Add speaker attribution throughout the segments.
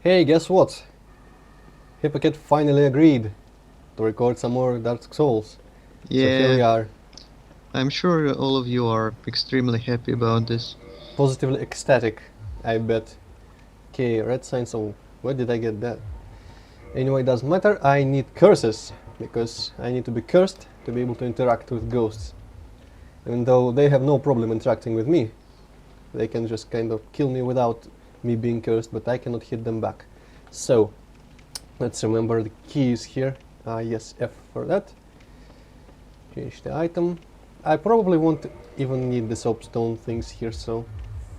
Speaker 1: Hey, guess what? hipp0cat finally agreed to record some more Dark Souls. So here we
Speaker 2: Yeah,
Speaker 1: are,
Speaker 2: I'm sure all of you are extremely happy about this.
Speaker 1: positively ecstatic, I bet. Okay, red sign, so where did I get that? Anyway, doesn't matter, I need curses, because I need to be cursed to be able to interact with ghosts. Even though they have no problem interacting with me. They can just kind of kill me without me being cursed, but I cannot hit them back. So, let's remember the keys here. Yes, F for that. Change the item. I probably won't even need the soapstone things here, so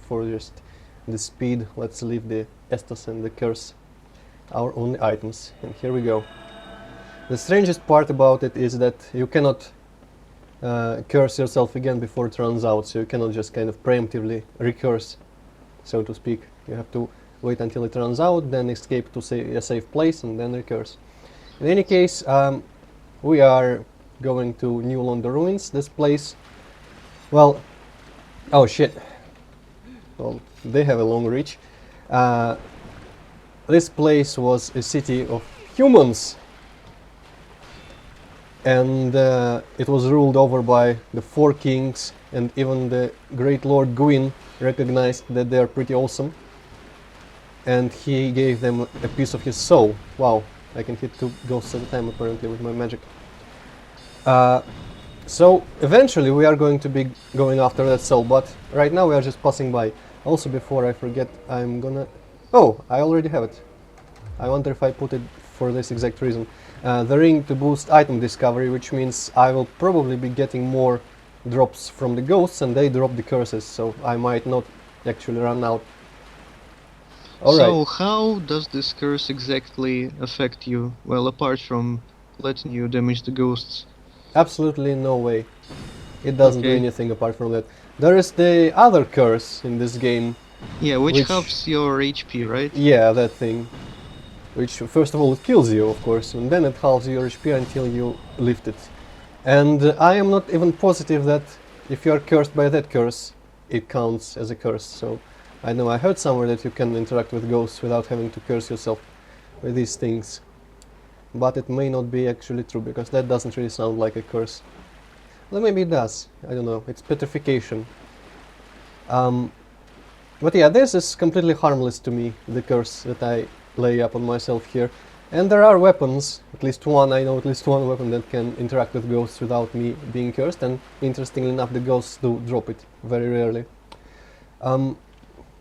Speaker 1: for just the speed, let's leave the Estus and the curse our only items. And here we go. The strangest part about it is that you cannot curse yourself again before it runs out, so you cannot just kind of preemptively recurse, so to speak. You have to wait until it runs out, then escape to a safe place, and then recurse. In any case, we are going to New Londo Ruins. This place, well, oh shit, well, they have a long reach. This place was a city of humans, and it was ruled over by the four kings, and even the great Lord Gwyn recognized that they are pretty awesome, and he gave them a piece of his soul. Wow, I can hit 2 ghosts at a time apparently with my magic. So eventually we are going to be going after that soul, but right now we are just passing by. Also, before I forget, I'm gonna... Oh, I already have it. I wonder if I put it for this exact reason. The ring to boost item discovery, which means I will probably be getting more drops from the ghosts, and they drop the curses, so I might not actually run out. Alright.
Speaker 2: So, how does this curse exactly affect you? Well, apart from letting you damage the ghosts.
Speaker 1: Absolutely no way. It doesn't do
Speaker 2: Okay.
Speaker 1: anything apart from that. There is the other curse in this game.
Speaker 2: Yeah, which
Speaker 1: Which...
Speaker 2: halves your HP, right?
Speaker 1: Yeah, that thing. Which, first of all, it kills you, of course, and then it halves your HP until you lift it. And I am not even positive that if you are cursed by that curse, it counts as a curse. So, I know I heard somewhere that you can interact with ghosts without having to curse yourself with these things. But it may not be actually true, because that doesn't really sound like a curse. Well, maybe it does. I don't know. It's petrification. But yeah, this is completely harmless to me, the curse that I lay up on myself here. And there are weapons, at least one, I know at least one weapon that can interact with ghosts without me being cursed, and interestingly enough the ghosts do drop it, very rarely.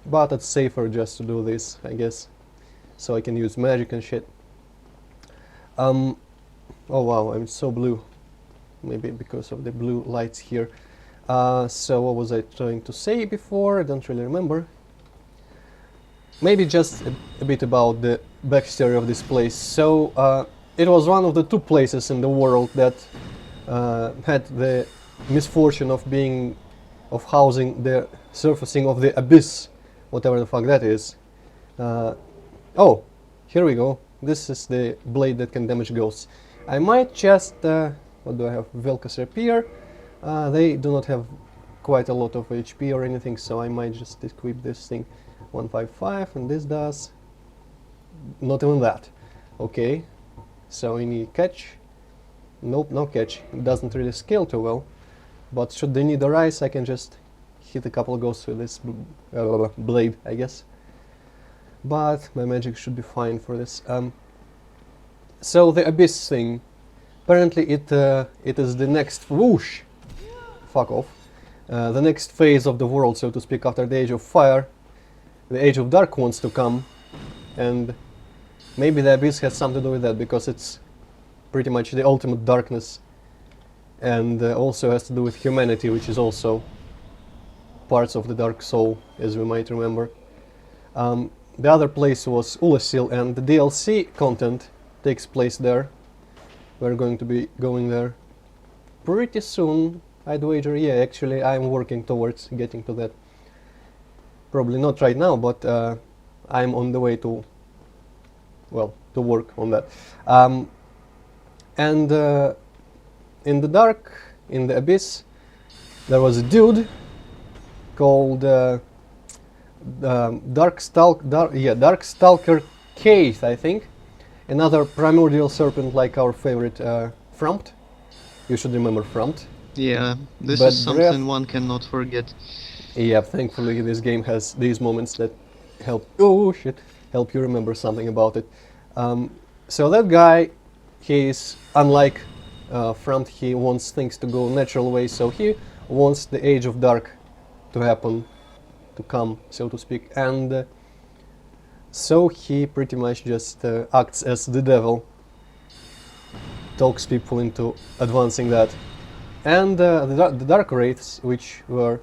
Speaker 1: But it's safer just to do this, I guess, so I can use magic and shit. Oh wow, I'm so blue, maybe because of the blue lights here. So what was I trying to say before? I don't really remember. Maybe just a bit about the backstory of this place. So it was one of the 2 places in the world that had the misfortune of housing the surfacing of the abyss, whatever the fuck that is. Oh, here we go. This is the blade that can damage ghosts. I might just what do I have? Velkas Repair. They do not have quite a lot of HP or anything, so I might just equip this thing. 155, and this does not even that. Okay, so any catch? Nope, no catch. It doesn't really scale too well, but should the need arise, I can just hit a couple of ghosts with this blade, I guess. But my magic should be fine for this. So the abyss thing, apparently it is the next whoosh. Fuck off. The next phase of the world, so to speak, after the Age of Fire. The Age of Dark wants to come, and maybe the abyss has something to do with that, because it's pretty much the ultimate darkness, and also has to do with humanity, which is also parts of the Dark Soul, as we might remember. The other place was Ulasil, and the DLC content takes place there. We're going to be going there pretty soon, I'd wager. Yeah, actually I'm working towards getting to that. Probably not right now, but I'm on the way to, well, to work on that. And in the dark, in the abyss, there was a dude called Dark Stalker Keith, I think. Another primordial serpent like our favorite Frumpt. You should remember Frumpt.
Speaker 2: Yeah, this
Speaker 1: But
Speaker 2: is something one cannot forget.
Speaker 1: Yeah, thankfully this game has these moments that help. Oh shit! Help you remember something about it. So that guy, he is unlike Frumpt. He wants things to go natural way. So he wants the Age of Dark to happen, to come, so to speak, and so he pretty much just acts as the devil, talks people into advancing that, and the Dark Wraiths, which were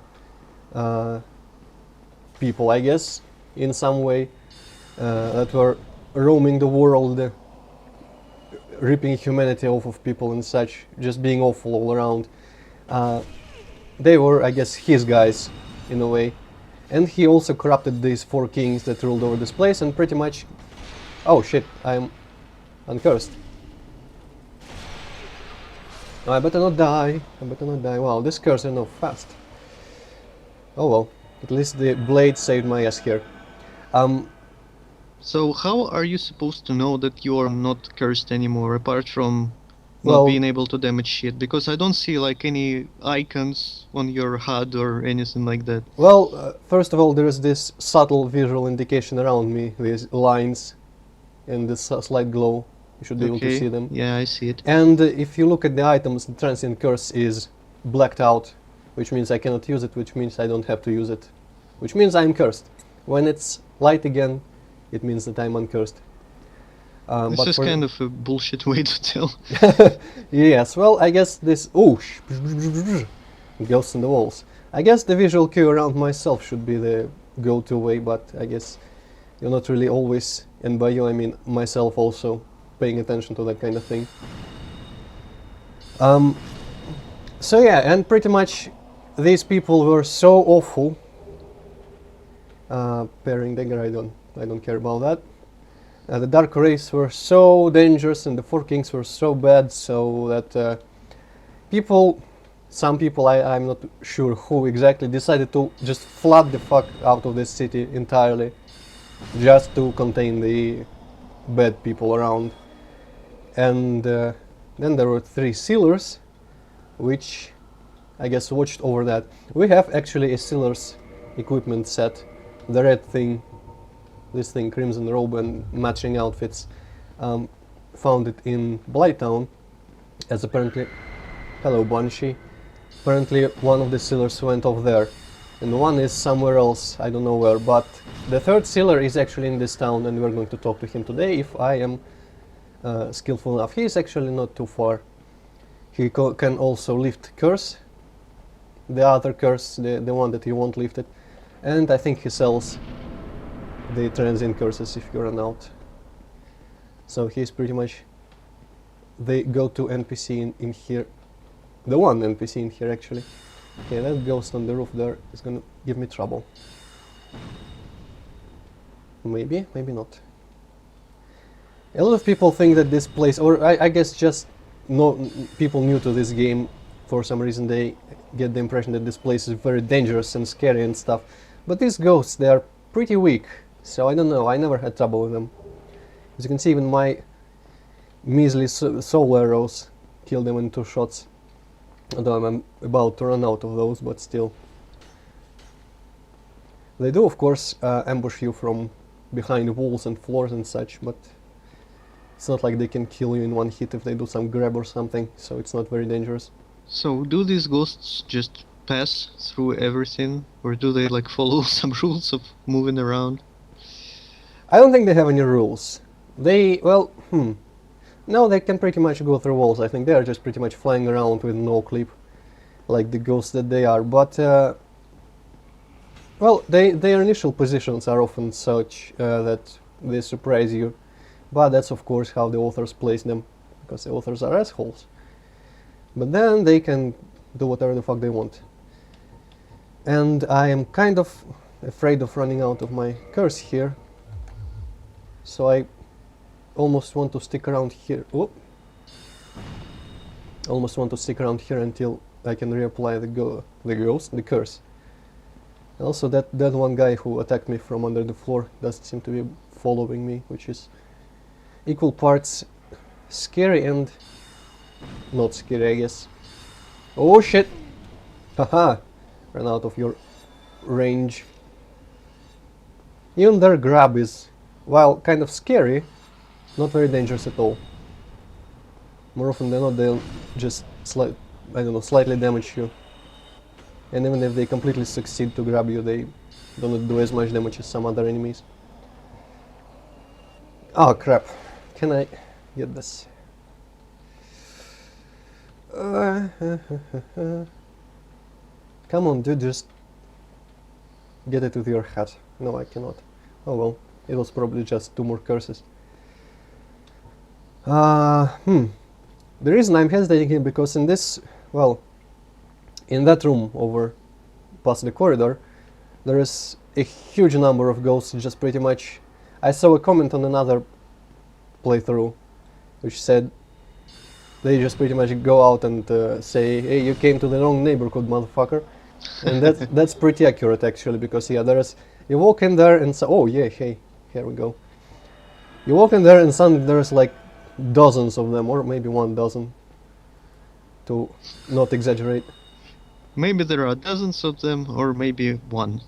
Speaker 1: people, I guess, in some way, that were roaming the world, ripping humanity off of people and such, just being awful all around. They were, I guess, his guys, in a way. And he also corrupted these 4 kings that ruled over this place and pretty much... Oh shit, I'm uncursed. I better not die, I better not die. Wow, this curse is now fast. Oh well, at least the blade saved my ass here.
Speaker 2: So how are you supposed to know that you are not cursed anymore, apart from
Speaker 1: Well,
Speaker 2: not being able to damage shit? Because I don't see like any icons on your HUD or anything like that.
Speaker 1: well, first of all, there is this subtle visual indication around me, these lines and this slight glow. You should be able to see them.
Speaker 2: Yeah, I see it.
Speaker 1: And if you look at the items, the transient curse is blacked out, which means I cannot use it, which means I don't have to use it, which means I'm cursed. When it's light again, it means that I'm uncursed.
Speaker 2: This
Speaker 1: but
Speaker 2: is kind of a bullshit way to tell.
Speaker 1: Yes, well, I guess this... Oh, ghosts in the walls. I guess the visual cue around myself should be the go-to way, but I guess you're not really always, and by you I mean myself also, paying attention to that kind of thing. So yeah, and pretty much these people were so awful. Pairing dagger, I don't care about that. The Dark Wraiths were so dangerous and the 4 kings were so bad, so that some people, I'm not sure who exactly, decided to just flood the fuck out of this city entirely, just to contain the bad people around. And then there were 3 sealers, which I guess watched over that. We have actually a sealer's equipment set, the red thing, this thing, crimson robe and matching outfits. Found it in Blighttown, as apparently... Hello, Banshee. Apparently one of the sealers went off there, and one is somewhere else, I don't know where, but the 3rd sealer is actually in this town, and we're going to talk to him today if I am skillful enough. He is actually not too far. He can also lift curse, the other curse, the one that you won't lift it, and I think he sells the transient curses if you run out. So he's pretty much the go-to NPC in here. The one NPC in here actually. Okay, that ghost on the roof there is gonna give me trouble. Maybe, maybe not. A lot of people think that this place, or I guess just people new to this game, for some reason they get the impression that this place is very dangerous and scary and stuff. But these ghosts, they are pretty weak, so I don't know, I never had trouble with them. As you can see, even my measly soul arrows kill them in 2 shots. Although I'm about to run out of those, but still. They do, of course, ambush you from behind walls and floors and such, but it's not like they can kill you in 1 hit if they do some grab or something, so it's not very dangerous.
Speaker 2: So do these ghosts just pass through everything, or do they like follow some rules of moving around?
Speaker 1: I don't think they have any rules. They, well, no, they can pretty much go through walls. I think they are just pretty much flying around with no clip, like the ghosts that they are. But, well, their initial positions are often such that they surprise you. But that's of course how the authors place them, because the authors are assholes. But then they can do whatever the fuck they want. And I am kind of afraid of running out of my curse here. So I almost want to stick around here. Whoop. Almost want to stick around here until I can reapply the curse. Also, that one guy who attacked me from under the floor doesn't seem to be following me, which is equal parts scary and not scary, I guess. Oh shit! Haha! Ran out of your range. Even their grab is, while kind of scary, not very dangerous at all. More often than not, they'll just slightly damage you. And even if they completely succeed to grab you, they don't do as much damage as some other enemies. Oh crap! Can I get this? Come on, dude, just get it with your hat. No, I cannot. Oh well, it was probably just 2 more curses. The reason I'm hesitating here because in this, well, in that room over past the corridor, there is a huge number of ghosts. Just pretty much, I saw a comment on another playthrough, which said they just pretty much go out and say, "Hey, you came to the wrong neighborhood, motherfucker," and that's pretty accurate actually, because yeah, you walk in there and so, oh yeah, hey, here we go. You walk in there and suddenly there's like dozens of them, or maybe 1 dozen, to not exaggerate.
Speaker 2: Maybe there are dozens of them, or maybe 1.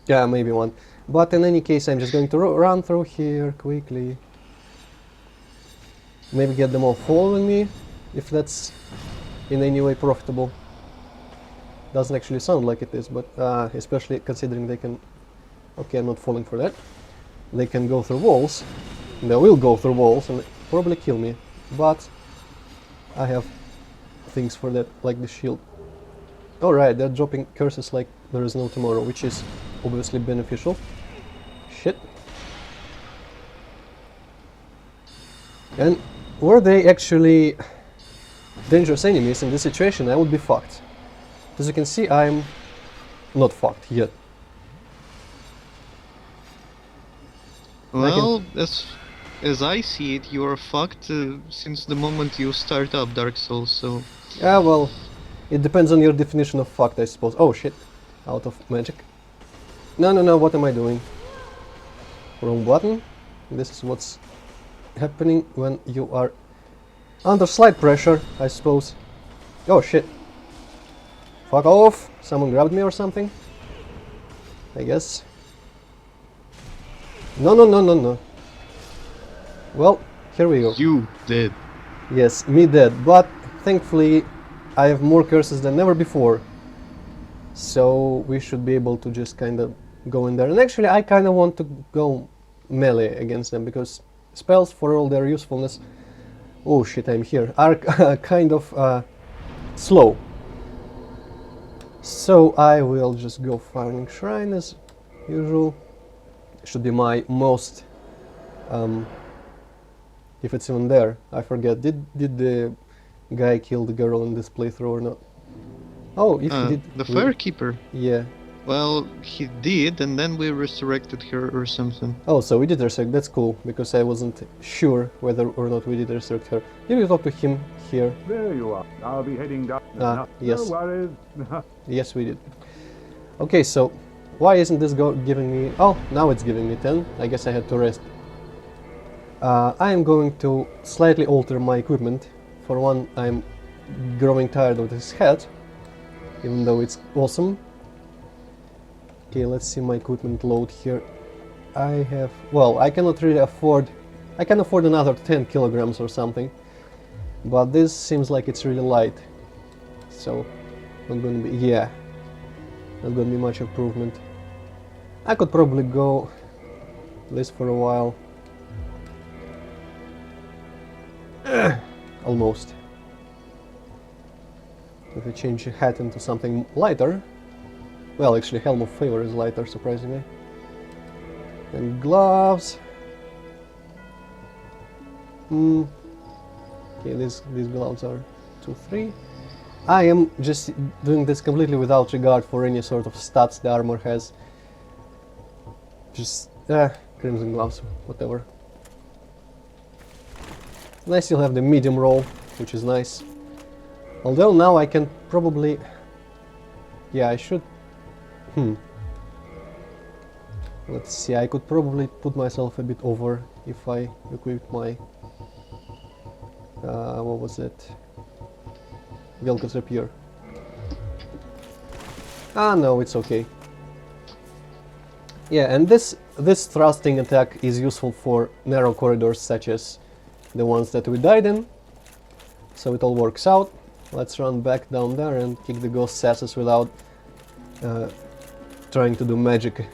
Speaker 1: Yeah, maybe 1. But in any case, I'm just going to run through here quickly. Maybe get them all following me, if that's in any way profitable. Doesn't actually sound like it is, but especially considering they can... Okay, I'm not falling for that. They can go through walls. They will go through walls and probably kill me. But I have things for that, like the shield. Alright, they're dropping curses like there is no tomorrow, which is obviously beneficial. Shit. And were they actually dangerous enemies in this situation, I would be fucked. As you can see, I'm not fucked yet.
Speaker 2: Well, as I see it, you are fucked since the moment you start up Dark Souls, so...
Speaker 1: Yeah, well, it depends on your definition of fucked, I suppose. Oh shit, out of magic. No, what am I doing? Wrong button. This is what's happening when you are under slight pressure, I suppose. Oh shit. Fuck off! Someone grabbed me or something? I guess. No. Well, here we go.
Speaker 2: You did.
Speaker 1: Yes, me dead, but thankfully I have more curses than ever before. So we should be able to just kind of go in there. And actually I kind of want to go melee against them, because spells, for all their usefulness, oh shit, I'm here, are kind of slow. So I will just go Firing Shrine as usual. Should be my most, if it's even there, I forget. Did the guy kill the girl in this playthrough or not? Oh, if he did.
Speaker 2: The Firekeeper?
Speaker 1: Yeah.
Speaker 2: Well, he did, and then we resurrected her or something.
Speaker 1: Oh, so we did resurrect. That's cool, because I wasn't sure whether or not we did resurrect her. Did we talk to him here?
Speaker 3: There you are. I'll be heading down.
Speaker 1: Yes.
Speaker 3: No worries.
Speaker 1: Yes, we did. Okay, so why isn't this giving me... Oh, now it's giving me 10. I guess I had to rest. I am going to slightly alter my equipment. For one, I'm growing tired of this hat, even though it's awesome. Okay, let's see my equipment load here. I have... Well, I cannot really afford... I can afford another 10 kilograms or something. But this seems like it's really light. So, not gonna be... Yeah. Not gonna be much improvement. I could probably go this for a while. Almost. If I change the hat into something lighter... Well, actually, Helm of Favor is lighter, surprisingly. And gloves. Okay, these gloves are 2-3. I am just doing this completely without regard for any sort of stats the armor has. Just, crimson gloves, whatever. And I still have the medium roll, which is nice. Although now I can probably... Yeah, I should... Let's see, I could probably put myself a bit over if I equip my... what was it? Velcus Rapier. Ah, no, it's okay. Yeah, and this thrusting attack is useful for narrow corridors such as the ones that we died in. So it all works out. Let's run back down there and kick the ghost's asses without trying to do magic.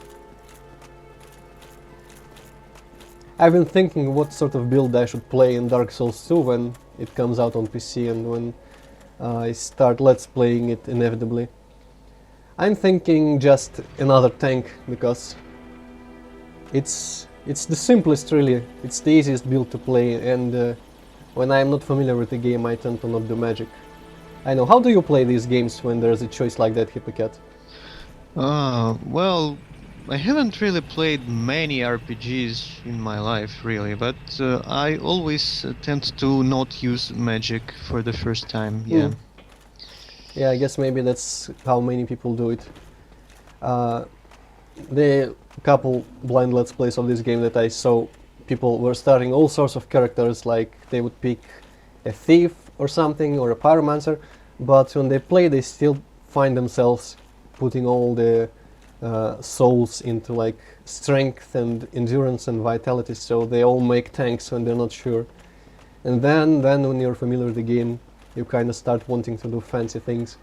Speaker 1: I've been thinking what sort of build I should play in Dark Souls 2 when it comes out on PC and when I start let's playing it inevitably. I'm thinking just another tank because it's the simplest really, it's the easiest build to play, and when I'm not familiar with the game I tend to not do magic. I know, how do you play these games when there's a choice like that, hipp0cat?
Speaker 2: Well, I haven't really played many RPGs in my life, really, but I always tend to not use magic for the first time, yeah.
Speaker 1: Yeah, I guess maybe that's how many people do it. The couple blind let's plays of this game that I saw, people were starting all sorts of characters, like they would pick a thief or something, or a pyromancer, but when they play they still find themselves putting all the souls into like strength and endurance and vitality, so they all make tanks when they're not sure. And then when you're familiar with the game, you kind of start wanting to do fancy things.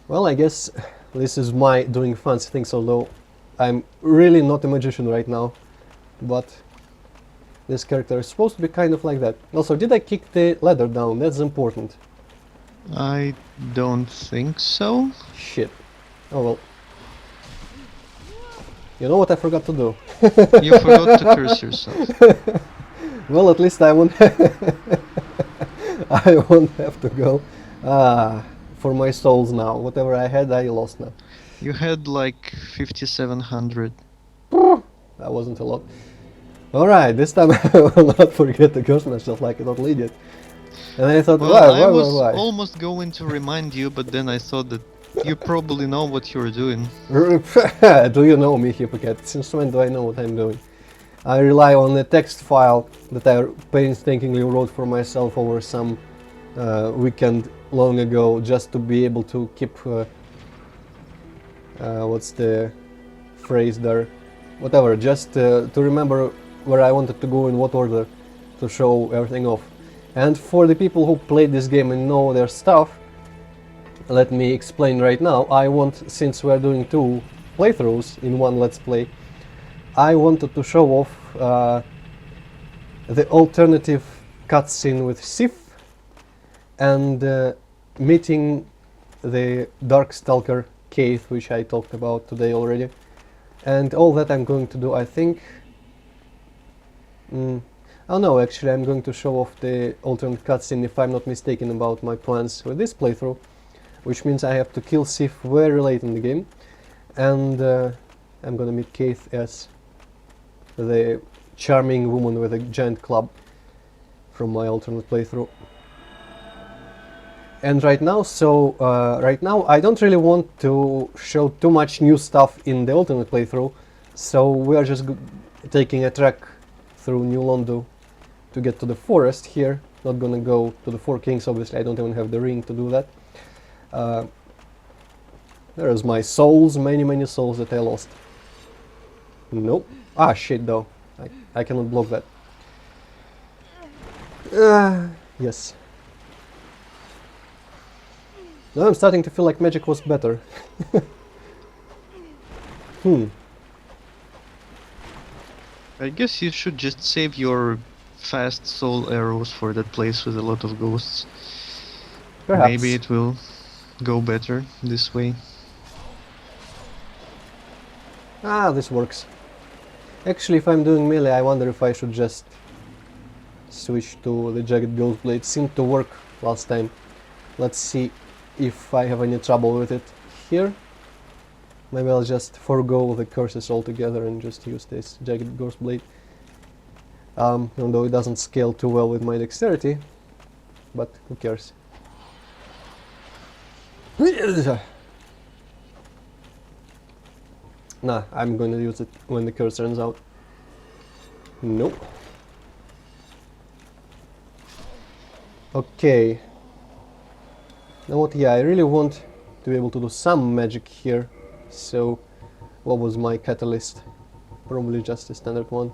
Speaker 1: Well, I guess this is my doing fancy things, although I'm really not a magician right now, but this character is supposed to be kind of like that. Also, did I kick the ladder down? That's important.
Speaker 2: I don't think so.
Speaker 1: Shit. Oh well. You know what I forgot to do?
Speaker 2: You forgot to curse yourself.
Speaker 1: Well, at least I won't I won't have to go for my souls now. Whatever I had, I lost now.
Speaker 2: You had like 5,700.
Speaker 1: That wasn't a lot. Alright, this time I will not forget to curse myself like a total idiot. And then I thought,
Speaker 2: Well, I was
Speaker 1: why?
Speaker 2: almost going to remind you, but then I thought that you probably know what you're doing.
Speaker 1: Do you know me, hipp0cat? Since when do I know what I'm doing? I rely on a text file that I painstakingly wrote for myself over some weekend long ago, just to be able to keep what's the phrase there? Whatever, just to remember where I wanted to go in what order to show everything off. And for the people who played this game and know their stuff, let me explain right now. I want, since we're doing 2 playthroughs in one let's play, I wanted to show off the alternative cutscene with Sif and meeting the Darkstalker Keith, which I talked about today already. And all that I'm going to do, I think... oh no, actually I'm going to show off the alternate cutscene, if I'm not mistaken about my plans with this playthrough, which means I have to kill Sif very late in the game, and I'm gonna meet Keith as the charming woman with a giant club from my alternate playthrough. And right now, I don't really want to show too much new stuff in the alternate playthrough, so we are just taking a track through New Londo to get to the forest here. Not gonna go to the Four Kings, obviously, I don't even have the ring to do that. There's my souls, many souls that I lost. Nope. Ah, shit though. I cannot block that. Yes. Now I'm starting to feel like magic was better.
Speaker 2: I guess you should just save your fast soul arrows for that place with a lot of ghosts.
Speaker 1: Perhaps.
Speaker 2: Maybe it will go better this way.
Speaker 1: Ah, this works. Actually, if I'm doing melee, I wonder if I should just switch to the Jagged Ghost Blade. It seemed to work last time. Let's see if I have any trouble with it here. Maybe I'll just forego the curses altogether and just use this Jagged Ghost Blade. Even though it doesn't scale too well with my dexterity, but who cares. Nah, I'm gonna use it when the curse runs out. Nope. Okay. Now what, yeah, I really want to be able to do some magic here. So, what was my catalyst? Probably just a standard one.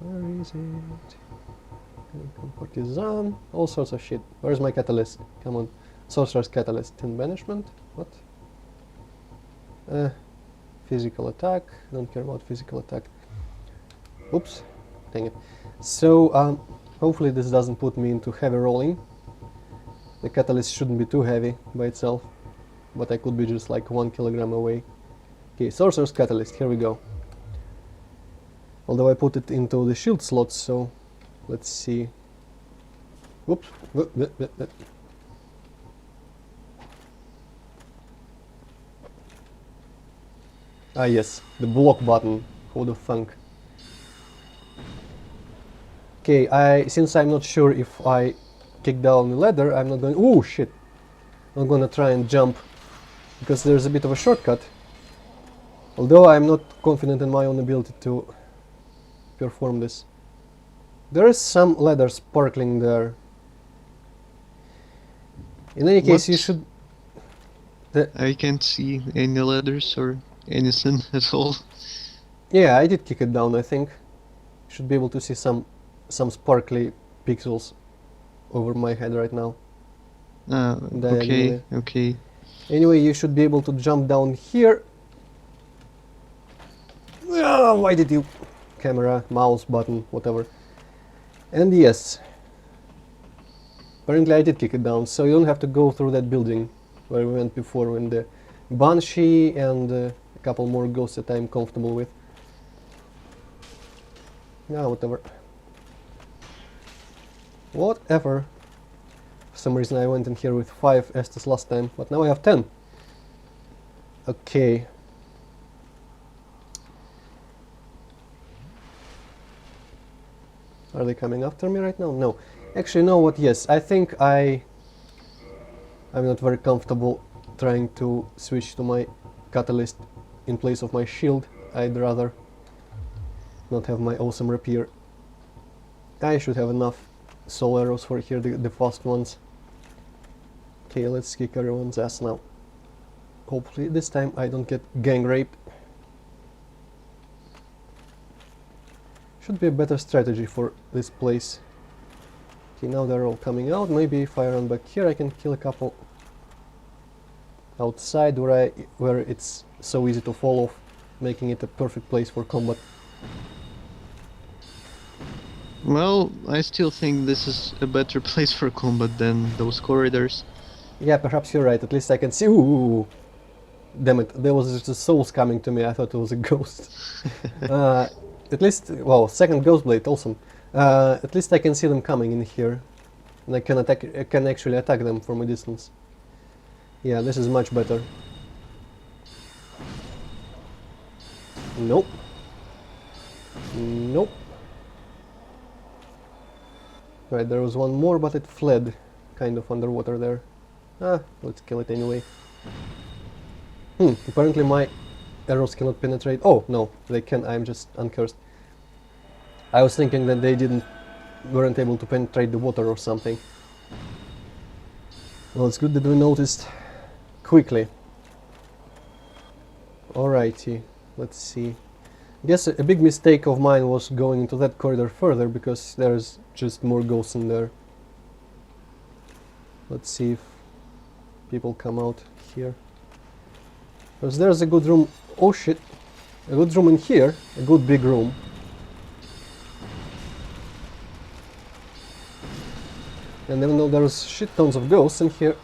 Speaker 1: Where is it? Partisan, all sorts of shit. Where's my catalyst? Come on. Sorcerer's catalyst. In banishment? What? Physical attack. Don't care about physical attack. Oops. Dang it. So, hopefully this doesn't put me into heavy rolling. The catalyst shouldn't be too heavy by itself, but I could be just like 1 kilogram away. Okay, Sorcerer's Catalyst, here we go. Although I put it into the shield slots, so let's see. Whoops. Ah yes, the block button. Who the funk? Okay, since I'm not sure if I kick down the ladder, I'm not going. Oh shit! I'm gonna try and jump because there's a bit of a shortcut. Although I'm not confident in my own ability to perform this. There is some ladder sparkling there. In any case, you should.
Speaker 2: I can't see any ladders or anything at all.
Speaker 1: Yeah, I did kick it down. I think should be able to see some sparkly pixels over my head right now.
Speaker 2: Okay, okay.
Speaker 1: Anyway, you should be able to jump down here. Ah, why did you? Camera, mouse, button, whatever. And yes, apparently I did kick it down, so you don't have to go through that building where we went before, when the Banshee and a couple more ghosts that I'm comfortable with. Yeah, whatever. Whatever. For some reason I went in here with 5 Estes last time, but now I have 10. Okay. Are they coming after me right now? No. Actually, you know what? Yes, I think I'm not very comfortable trying to switch to my catalyst in place of my shield. I'd rather not have my awesome rapier. I should have enough soul arrows for here, the fast ones. Okay, let's kick everyone's ass now. Hopefully this time I don't get gang raped. Should be a better strategy for this place. Okay, now they're all coming out. Maybe if I run back here I can kill a couple outside where it's so easy to fall off, making it a perfect place for combat.
Speaker 2: Well, I still think this is a better place for combat than those corridors.
Speaker 1: Yeah, perhaps you're right. At least I can see. Ooh, damn it! There was just souls coming to me. I thought it was a ghost. At least, well, second ghost blade, awesome. At least I can see them coming in here, and I can actually attack them from a distance. Yeah, this is much better. Nope. Nope. Right, there was one more, but it fled, kind of underwater there. Ah, let's kill it anyway. Apparently my arrows cannot penetrate. Oh, no, they can. I'm just uncursed. I was thinking that they weren't able to penetrate the water or something. Well, it's good that we noticed quickly. Alrighty, let's see. I guess a big mistake of mine was going into that corridor further, because there's just more ghosts in there. Let's see if people come out here. Because there's a good room. Oh shit! A good room in here. A good big room. And even though there's shit tons of ghosts in here,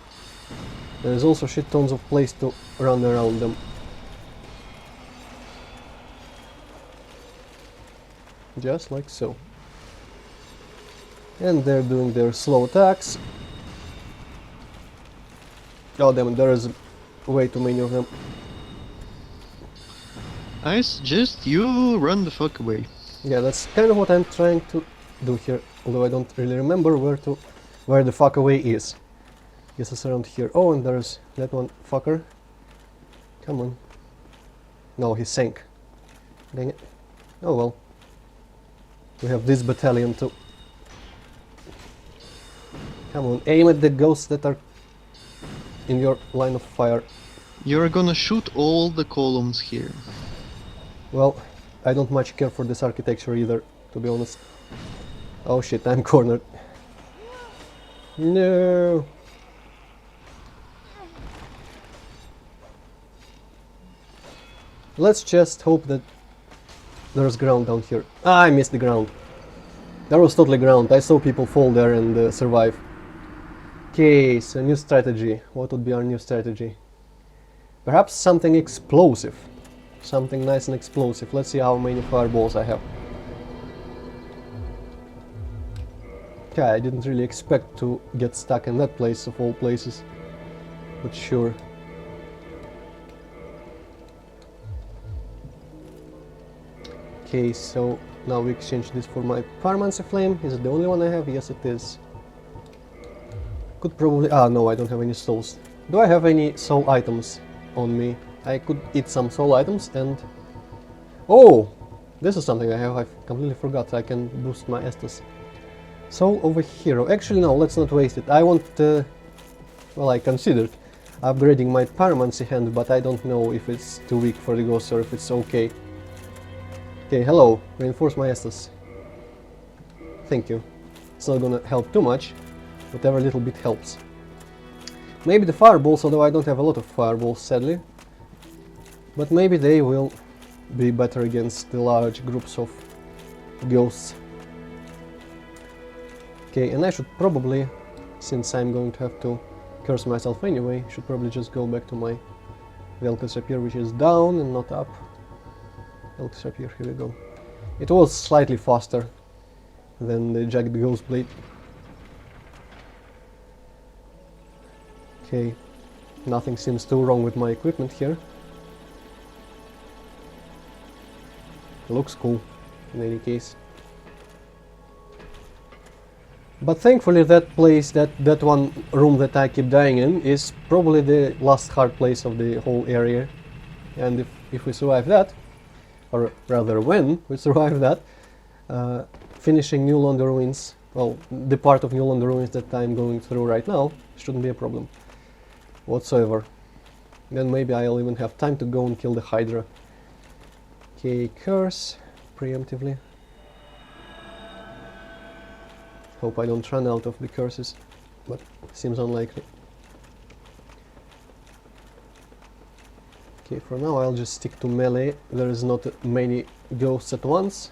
Speaker 1: there's also shit tons of place to run around them. Just like so. And they're doing their slow attacks. Oh damn it, there is way too many of them.
Speaker 2: I suggest you run the fuck away.
Speaker 1: Yeah, that's kind of what I'm trying to do here, although I don't really remember where the fuck away is. Guess it's around here. Oh, and there's that one fucker. Come on. No, he sank. Dang it. Oh well. We have this battalion too. Come on, aim at the ghosts that are in your line of fire.
Speaker 2: You're gonna shoot all the columns here.
Speaker 1: Well, I don't much care for this architecture either, to be honest. Oh shit, I'm cornered. No! Let's just hope that there's ground down here. Ah, I missed the ground. There was totally ground. I saw people fall there and survive. Okay, so new strategy. What would be our new strategy? Perhaps something explosive. Something nice and explosive. Let's see how many fireballs I have. Okay, I didn't really expect to get stuck in that place of all places. But sure. Okay, so now we exchange this for my Pyromancy Flame. Is it the only one I have? Yes, it is. Could probably... Ah, no, I don't have any souls. Do I have any soul items on me? I could eat some soul items and... Oh! This is something I have. I completely forgot. I can boost my Estus. Soul over hero. Actually, no, let's not waste it. I want... well, I considered upgrading my Pyromancy hand, but I don't know if it's too weak for the ghost or if it's okay. Okay, hello. Reinforce my Estus. Thank you. It's not gonna help too much. Whatever little bit helps. Maybe the fireballs, although I don't have a lot of fireballs, sadly. But maybe they will be better against the large groups of ghosts. Okay, and I should probably, since I'm going to have to curse myself anyway, should probably just go back to my Velcus Rapier, which is down and not up. Velcus Rapier, here we go. It was slightly faster than the Jagged Ghost Blade. Okay, nothing seems too wrong with my equipment here. Looks cool, in any case. But thankfully that place, that one room that I keep dying in, is probably the last hard place of the whole area. And if we survive that, or rather when we survive that, finishing New Londo Ruins, well, the part of New Londo Ruins that I'm going through right now, shouldn't be a problem whatsoever. Then maybe I'll even have time to go and kill the hydra. Okay, curse preemptively. Hope I don't run out of the curses, but seems unlikely. Okay, for now I'll just stick to melee. There is not many ghosts at once.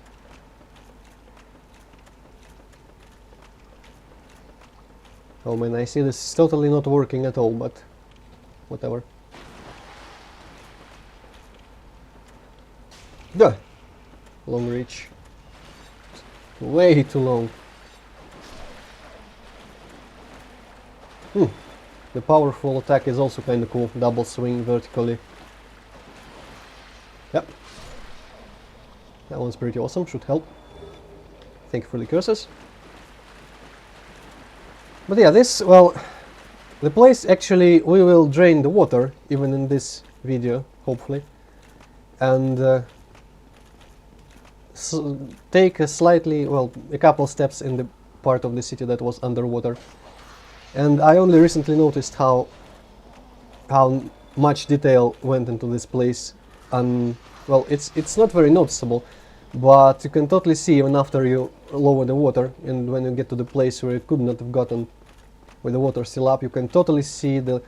Speaker 1: Oh man, I see this is totally not working at all, but whatever. Duh! Long reach. Way too long. The powerful attack is also kinda cool. Double swing vertically. Yep. That one's pretty awesome, should help. Thank you for the curses. But yeah, this, well, the place actually, we will drain the water, even in this video, hopefully. And take a slightly, well, a couple steps in the part of the city that was underwater. And I only recently noticed how much detail went into this place. And well, it's not very noticeable, but you can totally see even after you lower the water, and when you get to the place where it could not have gotten, with the water still up, you can totally see the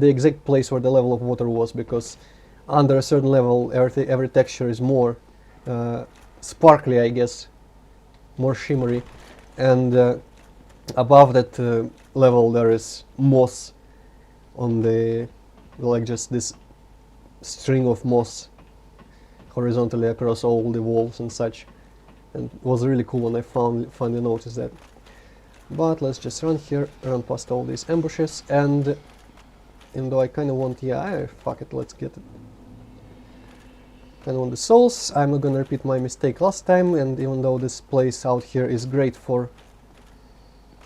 Speaker 1: exact place where the level of water was, because under a certain level every texture is more sparkly, I guess, more shimmery, and above that level there is moss on the, like just this string of moss horizontally across all the walls and such, and it was really cool when I finally noticed that. But let's just run here, run past all these ambushes, and though I kinda want, yeah, fuck it, let's get it. Kinda want the souls. I'm not gonna repeat my mistake last time, and even though this place out here is great for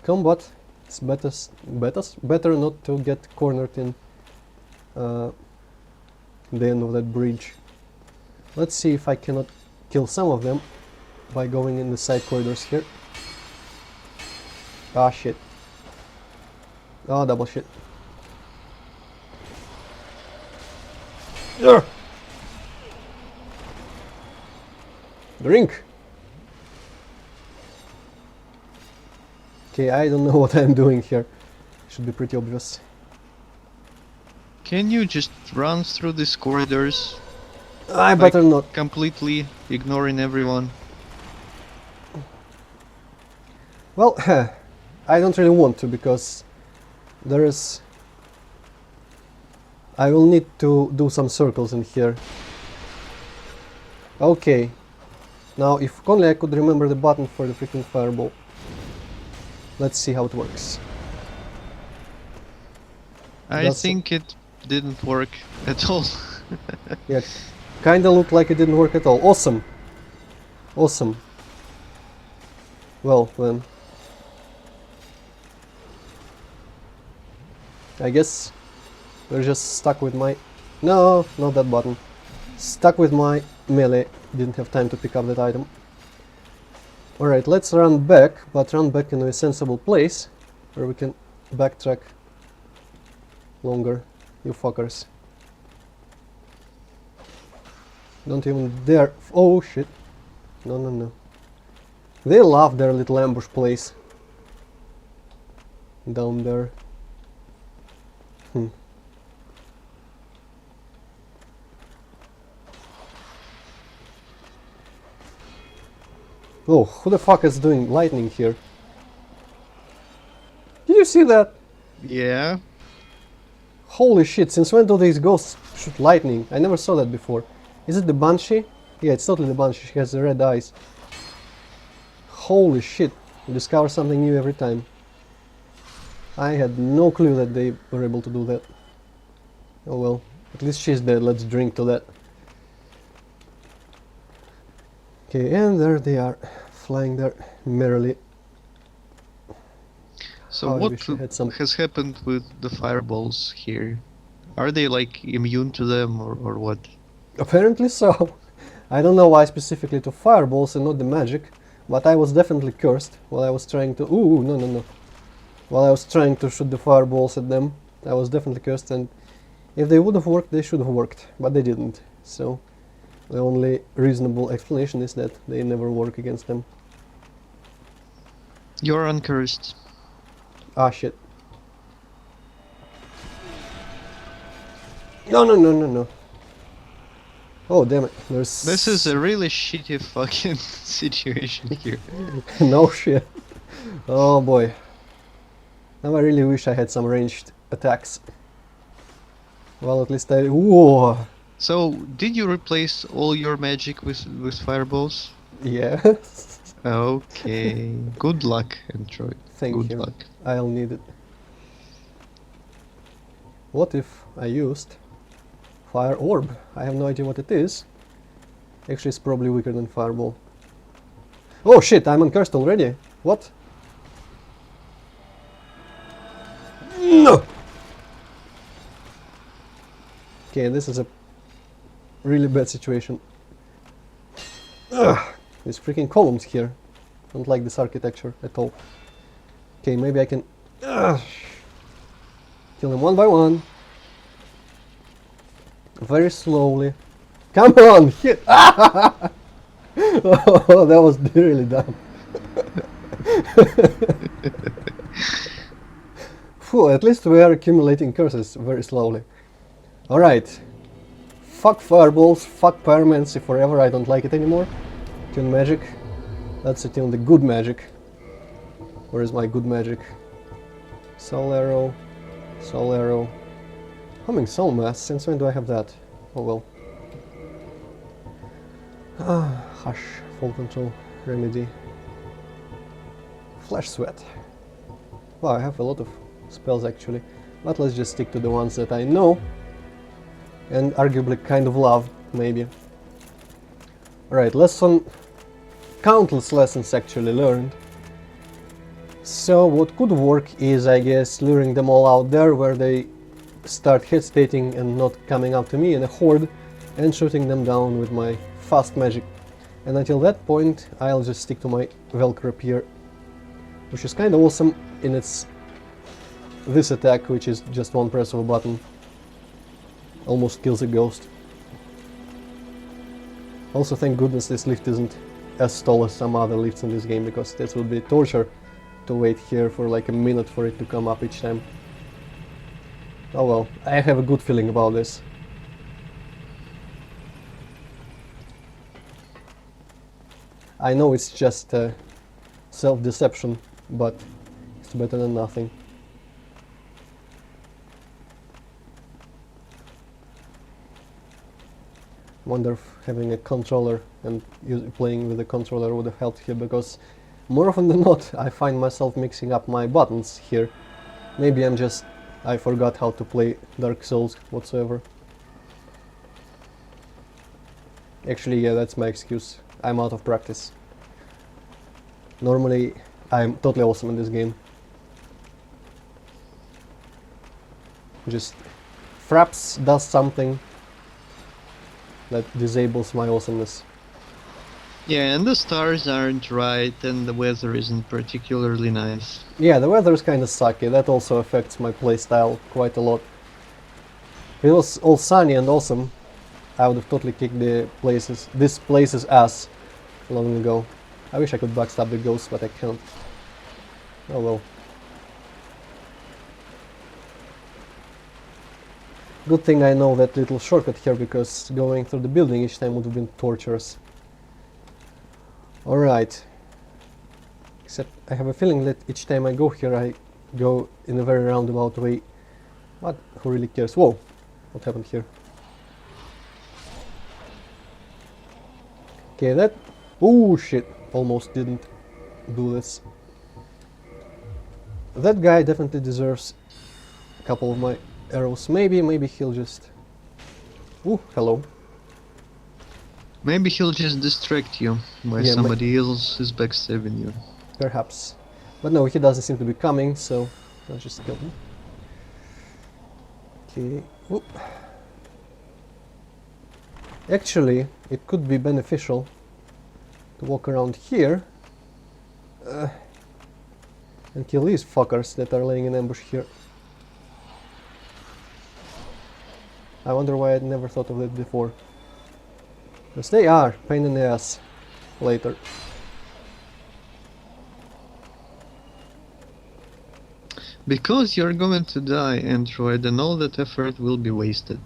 Speaker 1: combat, it's better not to get cornered in the end of that bridge. Let's see if I cannot kill some of them by going in the side corridors here. Ah, shit. Oh, double shit. Ugh. Drink! Okay, I don't know what I'm doing here. Should be pretty obvious.
Speaker 2: Can you just run through these corridors,
Speaker 1: I better not.
Speaker 2: completely ignoring everyone?
Speaker 1: Well, I don't really want to, because there is... I will need to do some circles in here. Okay. Now, if only I could remember the button for the freaking fireball. Let's see how it works.
Speaker 2: I think it didn't work at all.
Speaker 1: Yeah, kinda looked like it didn't work at all. Awesome! Awesome. Well, then... I guess we're just stuck with my... No, not that button. Stuck with my melee. Didn't have time to pick up that item. Alright, let's run back, but run back in a sensible place where we can backtrack longer, you fuckers. Don't even dare... Oh shit. No, no, no. They love their little ambush place. Down there. Oh, who the fuck is doing lightning here? Did you see that?
Speaker 2: Yeah.
Speaker 1: Holy shit, since when do these ghosts shoot lightning? I never saw that before. Is it the Banshee? Yeah, it's totally the Banshee, she has the red eyes. Holy shit, you discover something new every time. I had no clue that they were able to do that. Oh well, at least she's dead, let's drink to that. Okay, and there they are, flying there merrily.
Speaker 2: So
Speaker 1: Oh, I
Speaker 2: what
Speaker 1: wish I had some...
Speaker 2: has happened with the fireballs here? Are they like immune to them or what?
Speaker 1: Apparently so. I don't know why specifically to fireballs and not the magic, but I was definitely cursed while I was trying to... Ooh, no, no, no. While I was trying to shoot the fireballs at them, I was definitely cursed, and if they would have worked, they should have worked, but they didn't. So the only reasonable explanation is that they never work against them.
Speaker 2: You're uncursed.
Speaker 1: Ah, shit. No, no, no, no, no. Oh, damn it. There's...
Speaker 2: This is a really shitty fucking situation here.
Speaker 1: No shit. Oh boy. Now I really wish I had some ranged attacks. Well, at least I... Whoa!
Speaker 2: So, did you replace all your magic with fireballs?
Speaker 1: Yeah.
Speaker 2: Okay. Good luck, Antroid.
Speaker 1: Thank
Speaker 2: Good
Speaker 1: you.
Speaker 2: luck.
Speaker 1: I'll need it. What if I used Fire Orb? I have no idea what it is. Actually, it's probably weaker than Fireball. Oh shit, I'm uncursed already. What? No! Okay, this is a really bad situation. Ugh, these freaking columns here. Don't like this architecture at all. Okay, maybe I can kill them one by one. Very slowly. Come on, hit! Oh, that was really dumb. Phew, at least we are accumulating curses very slowly. Alright. Fuck fireballs, fuck pyromancy forever, I don't like it anymore. Tune magic. Let's attune the good magic. Where is my good magic? Soul arrow. Soul arrow. Humming soul mass, since when do I have that? Oh well. Ah, hush. Fall control. Remedy. Flash sweat. Wow, I have a lot of spells actually. But let's just stick to the ones that I know. And arguably kind of love, maybe. Alright, countless lessons actually learned. So what could work is, I guess, luring them all out there where they start hesitating and not coming up to me in a horde, and shooting them down with my fast magic. And until that point, I'll just stick to my Velcro, which is kind of awesome in its this attack, which is just one press of a button. Almost kills a ghost. Also, thank goodness this lift isn't as tall as some other lifts in this game, because this would be torture to wait here for like a minute for it to come up each time. Oh well, I have a good feeling about this. I know it's just self-deception, but it's better than nothing. Wonder if having a controller and playing with a controller would have helped here, because more often than not I find myself mixing up my buttons here. Maybe I forgot how to play Dark Souls whatsoever. Actually, yeah, that's my excuse. I'm out of practice. Normally, I'm totally awesome in this game. Just Fraps does something that disables my awesomeness.
Speaker 2: Yeah, and the stars aren't right, and the weather isn't particularly nice.
Speaker 1: Yeah, the weather is kind of sucky. That also affects my playstyle quite a lot. If it was all sunny and awesome, I would have totally kicked this place's ass long ago. I wish I could backstab the ghosts, but I can't. Oh well. Good thing I know that little shortcut here, because going through the building each time would have been torturous. Alright. Except I have a feeling that each time I go here I go in a very roundabout way. What? Who really cares? Whoa! What happened here? Okay, that... Oh shit! Almost didn't do this. That guy definitely deserves a couple of my arrows. Maybe he'll just... Ooh, hello.
Speaker 2: Maybe he'll just distract you while
Speaker 1: Yeah,
Speaker 2: somebody else is backstabbing you.
Speaker 1: Perhaps. But no, he doesn't seem to be coming, so I'll just kill him. Okay. Whoop. Actually, it could be beneficial to walk around here and kill these fuckers that are laying in ambush here. I wonder why I'd never thought of that before. Because they are pain in the ass later.
Speaker 2: Because you're going to die, Antroid, and all that effort will be wasted.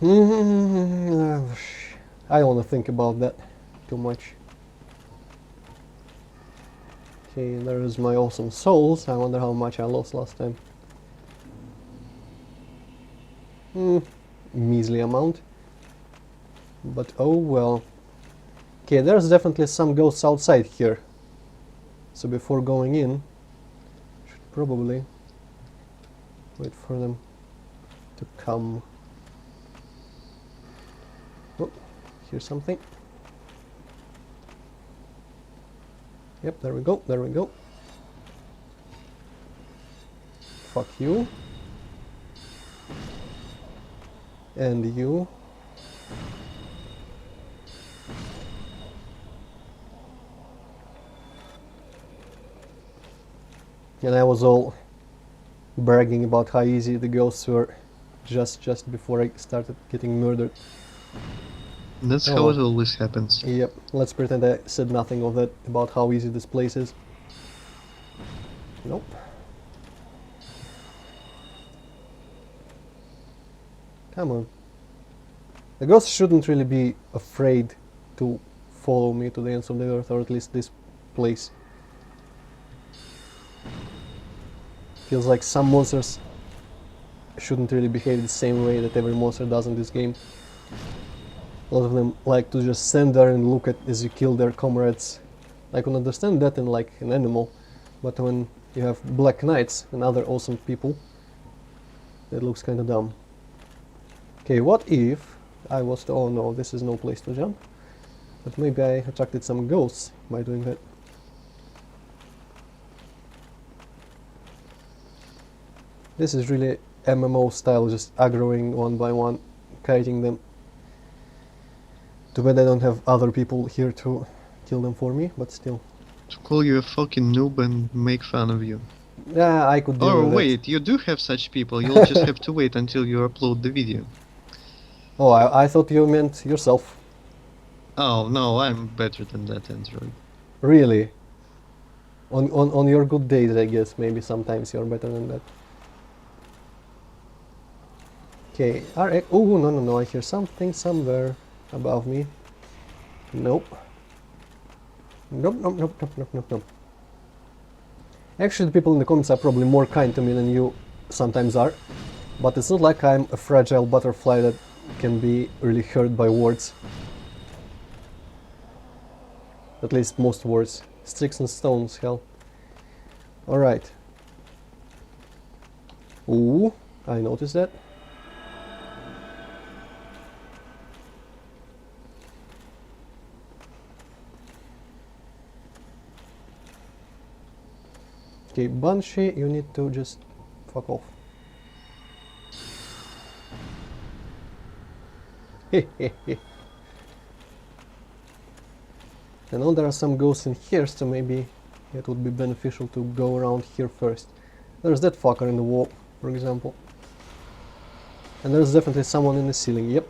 Speaker 1: I don't want to think about that too much. Okay, there is my awesome souls. I wonder how much I lost last time. Measly amount. But oh well. Okay, there's definitely some ghosts outside here. So before going in, should probably wait for them to come. Oh, here's something. Yep, there we go, there we go. Fuck you. And you. And I was all bragging about how easy the ghosts were just before I started getting murdered.
Speaker 2: That's how it always happens.
Speaker 1: Yep, let's pretend I said nothing of that about how easy this place is. Nope. Come on. The ghosts shouldn't really be afraid to follow me to the ends of the earth, or at least this place. Feels like some monsters shouldn't really behave the same way that every monster does in this game. A lot of them like to just stand there and look at as you kill their comrades. I can understand that in like an animal, but when you have black knights and other awesome people, it looks kinda dumb. Okay, what if I was to... oh no, this is no place to jump. But maybe I attracted some ghosts by doing that. This is really MMO style, just aggroing one by one, kiting them. Too bad I don't have other people here to kill them for me, but still.
Speaker 2: To call you a fucking noob and make fun of you.
Speaker 1: Yeah, I could deal
Speaker 2: Oh
Speaker 1: with
Speaker 2: wait, you do have such people, you'll just have to wait until you upload the video.
Speaker 1: that. Oh, I thought you meant yourself.
Speaker 2: Oh no, I'm better than that, Antroid.
Speaker 1: Really? On your good days, I guess. Maybe sometimes you're better than that. Okay. Alright. Oh, no, no, no. I hear something somewhere above me. Nope. Nope, nope, nope, nope, nope, nope, nope. Actually, the people in the comments are probably more kind to me than you sometimes are. But it's not like I'm a fragile butterfly that can be really hurt by words. At least most words. Sticks and stones, hell. Alright. Ooh, I noticed that. Okay, Banshee, you need to just fuck off. Hehehe. I know there are some ghosts in here, so maybe it would be beneficial to go around here first. There's that fucker in the wall, for example. And there's definitely someone in the ceiling, yep.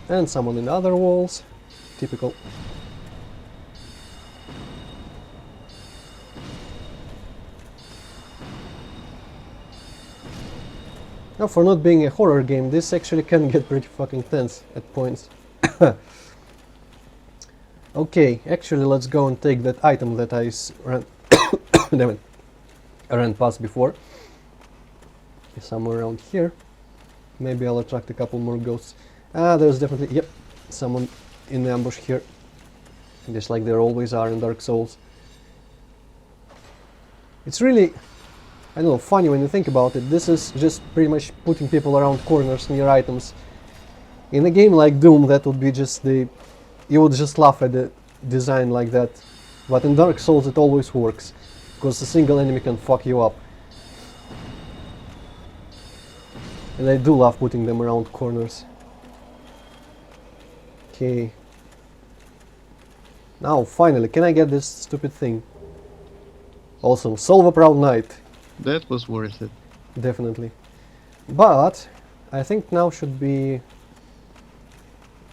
Speaker 1: And someone in the other walls. Typical. Now, for not being a horror game, this actually can get pretty fucking tense at points. Okay, actually let's go and take that item that I ran damn it, I ran past before. It's somewhere around here. Maybe I'll attract a couple more ghosts. Ah, there's definitely, yep, someone in the ambush here. Just like there always are in Dark Souls. It's really, I don't know, funny when you think about it. This is just pretty much putting people around corners near items. In a game like Doom, that would be just the... You would just laugh at the design like that. But in Dark Souls it always works. Because a single enemy can fuck you up. And I do love putting them around corners. Okay. Now, finally, can I get this stupid thing? Awesome. Solve a proud knight.
Speaker 2: That was worth it.
Speaker 1: Definitely. But I think now should be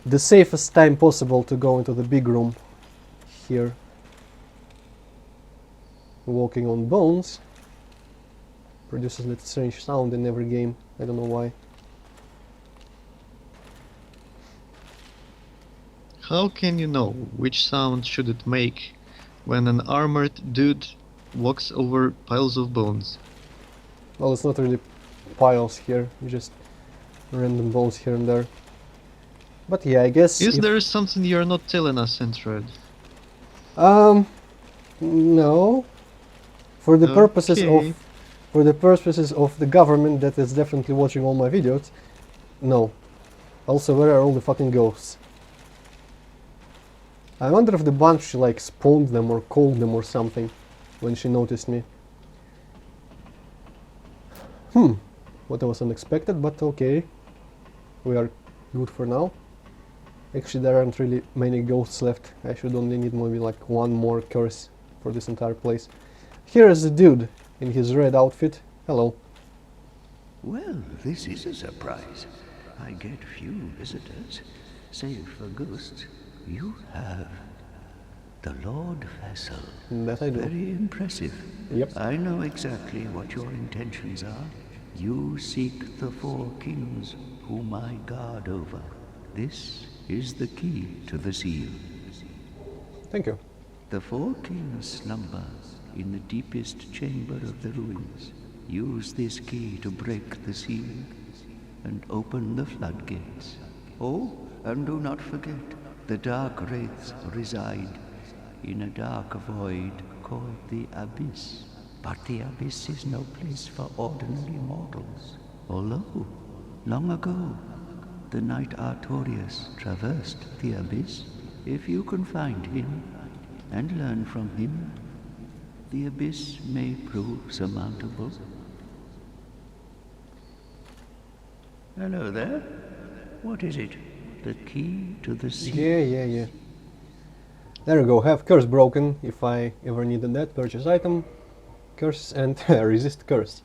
Speaker 1: the safest time possible to go into the big room here. Walking on bones produces that strange sound in every game. I don't know why.
Speaker 2: How can you know which sound should it make when an armored dude walks over piles of bones?
Speaker 1: Well, it's not really piles here, just random bones here and there. But yeah, I guess...
Speaker 2: Is there something you're not telling us, Antroid?
Speaker 1: No. For the purposes of the government that is definitely watching all my videos, no. Also, where are all the fucking ghosts? I wonder if the Banshee like spawned them or called them or something when she noticed me. What was unexpected, but okay. We are good for now. Actually, there aren't really many ghosts left. I should only need maybe like one more curse for this entire place. Here is the dude in his red outfit. Hello.
Speaker 4: Well, this is a surprise. I get few visitors, save for ghosts. You have the Lord Vessel.
Speaker 1: That I do.
Speaker 4: Very impressive.
Speaker 1: Yep.
Speaker 4: I know exactly what your intentions are. You seek the four kings whom I guard over. This is the key to the seal.
Speaker 1: Thank you.
Speaker 4: The four kings slumber in the deepest chamber of the ruins. Use this key to break the seal and open the floodgates. Oh, and do not forget, the dark wraiths reside in a dark void called the Abyss. But the Abyss is no place for ordinary mortals. Although, long ago, the knight Artorius traversed the Abyss. If you can find him and learn from him, the Abyss may prove surmountable. Hello there. What is it? The key to the sea?
Speaker 1: Yeah. There you go, have curse broken, if I ever needed that. Purchase item, curse, and resist curse.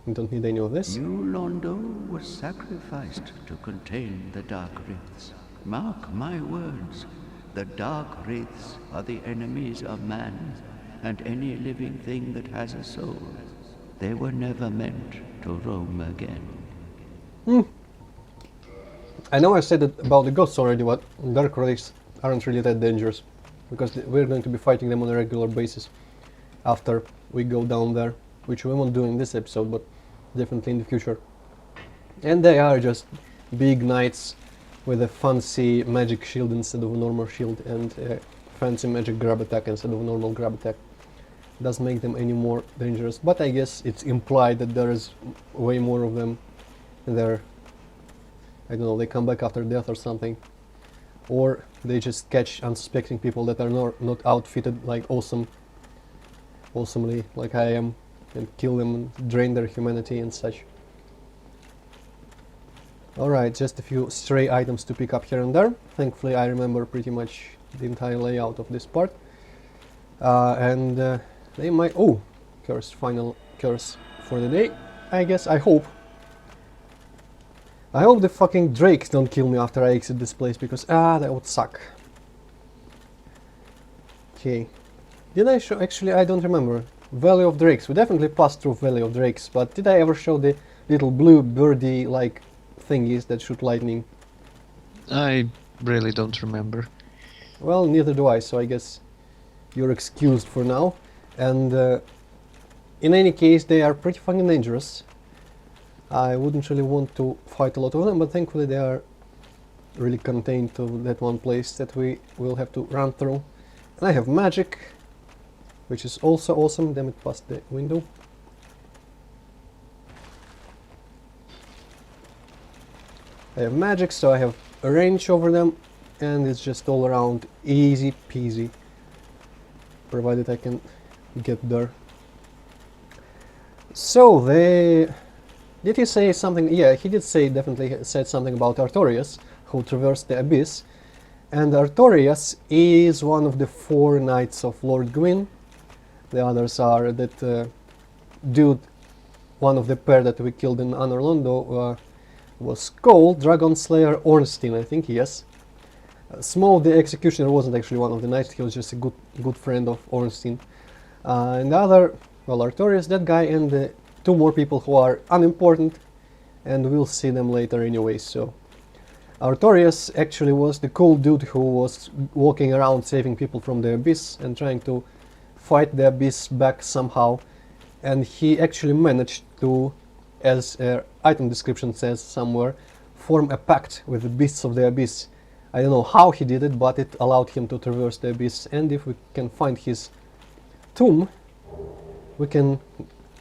Speaker 1: We don't need any of this.
Speaker 4: You, Londo, was sacrificed to contain the Dark Wraiths. Mark my words, the Dark Wraiths are the enemies of man, and any living thing that has a soul. They were never meant to roam again.
Speaker 1: I know I said it about the ghosts already, but Dark Wraiths aren't really that dangerous, because we're going to be fighting them on a regular basis after we go down there, which we won't do in this episode, but definitely in the future. And they are just big knights with a fancy magic shield instead of a normal shield, and a fancy magic grab attack instead of a normal grab attack. Doesn't make them any more dangerous, but I guess it's implied that there is way more of them there. I don't know, they come back after death or something. Or they just catch unsuspecting people that are not outfitted like awesomely like I am, and kill them and drain their humanity and such. Alright, just a few stray items to pick up here and there. Thankfully I remember pretty much the entire layout of this part. They might... oh! Curse, final curse for the day, I guess, I hope. I hope the fucking drakes don't kill me after I exit this place, because that would suck. Okay. Did I show... actually I don't remember. Valley of Drakes. We definitely passed through Valley of Drakes, but did I ever show the little blue birdie like thingies that shoot lightning?
Speaker 2: I really don't remember.
Speaker 1: Well, neither do I, so I guess you're excused for now. And in any case, they are pretty fucking dangerous. I wouldn't really want to fight a lot of them, but thankfully they are really contained to that one place that we will have to run through. And I have magic, which is also awesome. Damn it, past the window. I have magic, so I have a range over them, and it's just all around easy peasy, provided I can get there. So did he say something? Yeah, he did say, definitely said something about Artorias, who traversed the abyss. And Artorias is one of the 4 knights of Lord Gwyn. The others are that dude, one of the pair that we killed in Honor Londo, was called Dragon Slayer Ornstein, I think, yes. Small the Executioner wasn't actually one of the knights, he was just a good friend of Ornstein. And the other, well, Artorias, that guy, and the 2 more people who are unimportant, and we'll see them later anyway. So Artorias actually was the cool dude who was walking around saving people from the abyss and trying to fight the abyss back somehow, and he actually managed to, as item description says somewhere, form a pact with the beasts of the abyss. I don't know how he did it, but it allowed him to traverse the abyss, and if we can find his tomb, we can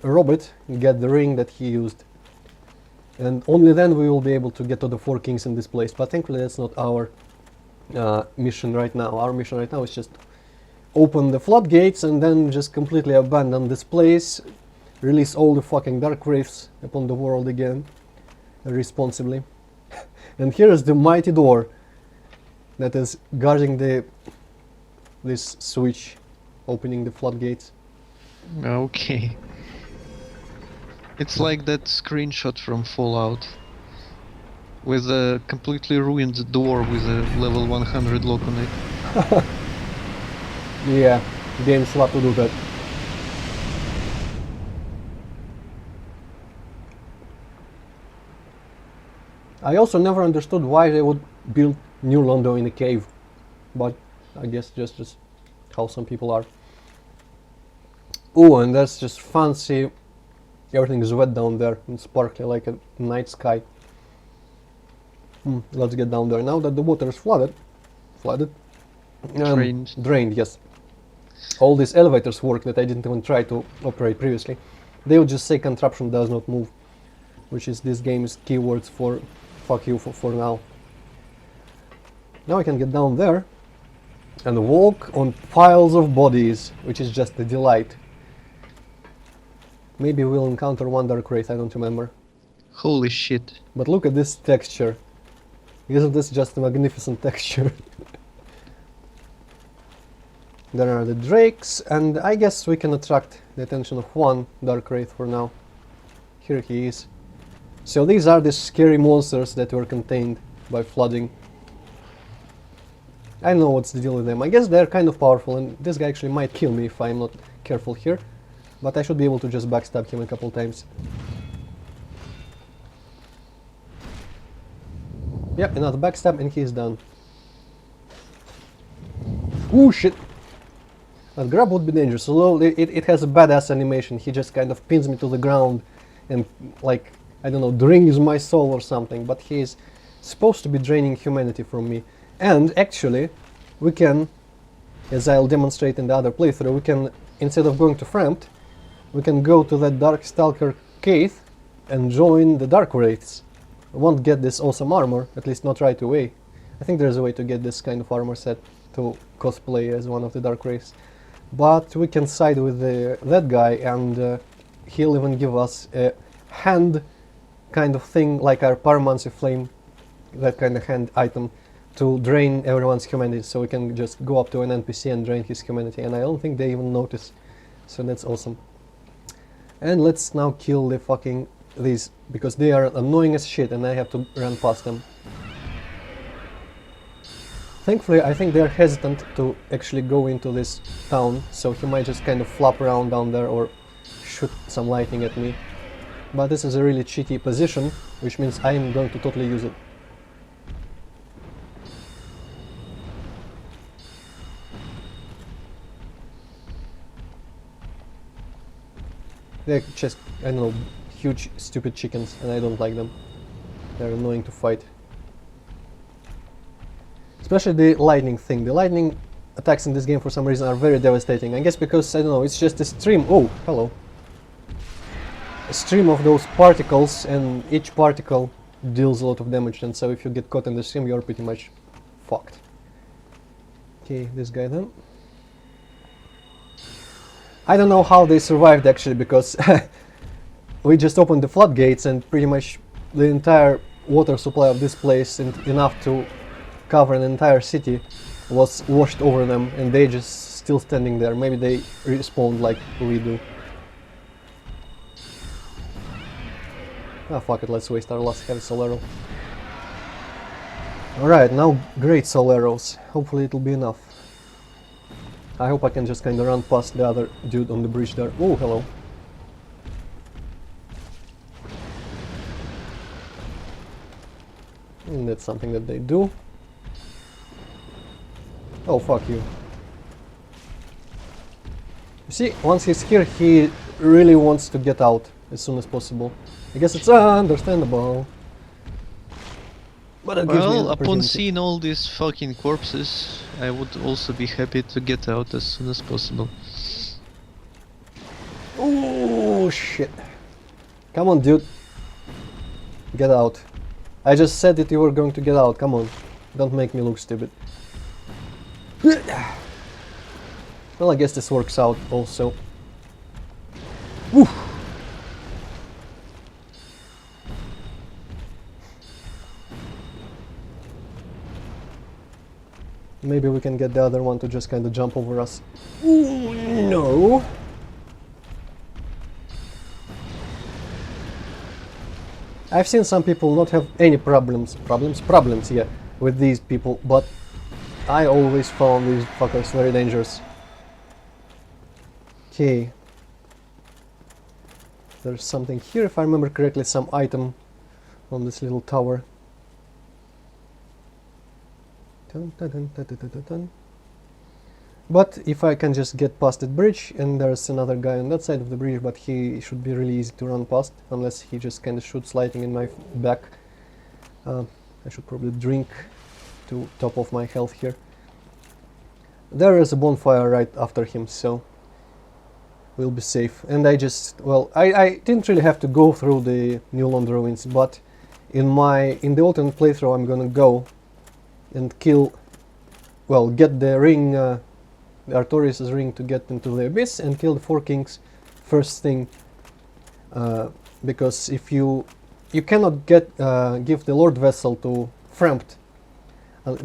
Speaker 1: rob it and get the ring that he used. And only then we will be able to get to the 4 kings in this place. But thankfully that's not our mission right now. Our mission right now is just open the floodgates and then just completely abandon this place, release all the fucking dark wraiths upon the world again, responsibly. And here is the mighty door that is guarding this switch, opening the floodgates.
Speaker 2: Okay. It's like that screenshot from Fallout, with a completely ruined door with a level 100 lock on it.
Speaker 1: Yeah, games love to do that. I also never understood why they would build New Londo in a cave, but I guess just how some people are. Oh, and that's just fancy. Everything is wet down there and sparkly like a night sky. Let's get down there now that the water is flooded. Drained, yes. All these elevators work that I didn't even try to operate previously. They would just say contraption does not move, which is this game's keywords for fuck you for now. Now I can get down there and walk on piles of bodies, which is just a delight. Maybe we'll encounter one dark wraith, I don't remember.
Speaker 2: Holy shit.
Speaker 1: But look at this texture. Isn't this just a magnificent texture? There are the drakes, and I guess we can attract the attention of one dark wraith for now. Here he is. So these are the scary monsters that were contained by flooding. I don't know what's the deal with them. I guess they're kind of powerful, and this guy actually might kill me if I'm not careful here. But I should be able to just backstab him a couple times. Yep, another backstab and he's done. Ooh, shit! That grab would be dangerous, although it has a badass animation. He just kind of pins me to the ground and, like, I don't know, drains my soul or something, but he's supposed to be draining humanity from me. And actually, we can, as I'll demonstrate in the other playthrough, we can, instead of going to Framped, we can go to that Dark Stalker cave and join the Dark Wraiths. I won't get this awesome armor, at least not right away. I think there's a way to get this kind of armor set to cosplay as one of the Dark Wraiths. But we can side with that guy, and he'll even give us a hand kind of thing, like our Pyromancy Flame, that kind of hand item, to drain everyone's humanity, so we can just go up to an NPC and drain his humanity, and I don't think they even notice, so that's awesome. And let's now kill the fucking these, because they are annoying as shit and I have to run past them. Thankfully, I think they're hesitant to actually go into this town, so he might just kind of flop around down there or shoot some lightning at me. But this is a really cheeky position, which means I am going to totally use it. They're just, I don't know, huge stupid chickens, and I don't like them. They're annoying to fight. Especially the lightning thing. The lightning attacks in this game for some reason are very devastating. I guess because, I don't know, it's just a stream. Oh, hello. A stream of those particles, and each particle deals a lot of damage, and so if you get caught in the stream, you're pretty much fucked. Okay, this guy then. I don't know how they survived actually, because we just opened the floodgates and pretty much the entire water supply of this place, and enough to cover an entire city, was washed over them, and they just still standing there. Maybe they respawned like we do. Ah, fuck it, let's waste our last heavy soul arrow. Alright, now great soul arrows. Hopefully it'll be enough. I hope I can just kinda run past the other dude on the bridge there. Oh, hello. And that's something that they do. Oh, fuck you. You see, once he's here, he really wants to get out as soon as possible. I guess it's understandable. But it gives me an
Speaker 2: Well, upon
Speaker 1: opportunity.
Speaker 2: seeing all these fucking corpses, I would also be happy to get out as soon as possible.
Speaker 1: Oh, shit. Come on, dude. Get out. I just said that you were going to get out. Come on. Don't make me look stupid. Well, I guess this works out also. Woo. Maybe we can get the other one to just kind of jump over us. Ooh, no. I've seen some people not have any problems, yeah, with these people, but I always found these fuckers very dangerous. Okay. There's something here, if I remember correctly, some item on this little tower. Dun, dun, dun, dun, dun, dun, dun. But if I can just get past that bridge, and there's another guy on that side of the bridge, but he should be really easy to run past, unless he just kind of shoots lightning in my back. I should probably drink to top off my health here. There is a bonfire right after him, so we'll be safe. And I just, well, I didn't really have to go through the New Londo ruins, but in the alternate playthrough I'm gonna go and kill, well, get the ring, Artorias' ring, to get into the abyss and kill the four kings first thing, because if you you cannot give the Lord Vessel to Frempt,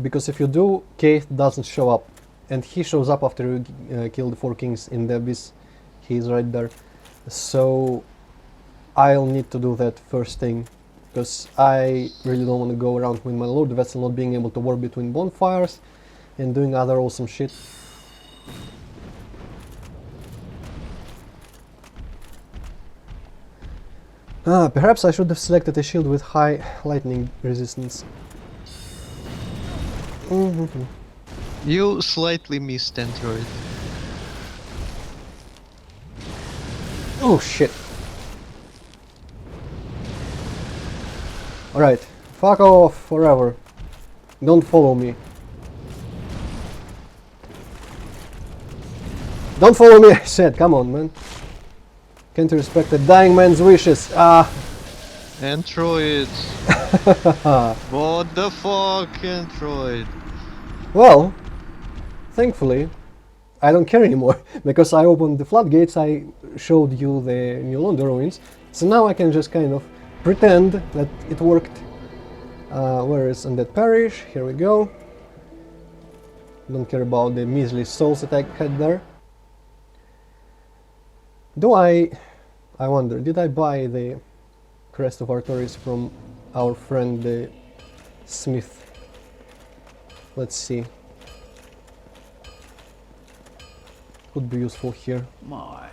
Speaker 1: because if you do, Keith doesn't show up, and he shows up after you kill the 4 kings in the abyss. He's right there. So I'll need to do that first thing, because I really don't want to go around with my Lord Vessel not being able to warp between bonfires and doing other awesome shit. Perhaps I should have selected a shield with high lightning resistance.
Speaker 2: You slightly missed Antroid.
Speaker 1: Oh shit. Alright, fuck off forever. Don't follow me. Don't follow me, I said, come on, man. Can't you respect a dying man's wishes? Ah!
Speaker 2: Antroid! What the fuck, Antroid?
Speaker 1: Well, thankfully, I don't care anymore, because I opened the floodgates, I showed you the new Londo ruins, so now I can just kind of pretend that it worked. Where is Undead Parish? Here we go. Don't care about the measly souls that I had there. I wonder, did I buy the Crest of Artorias from our friend the Smith? Let's see. Could be useful here.
Speaker 5: My,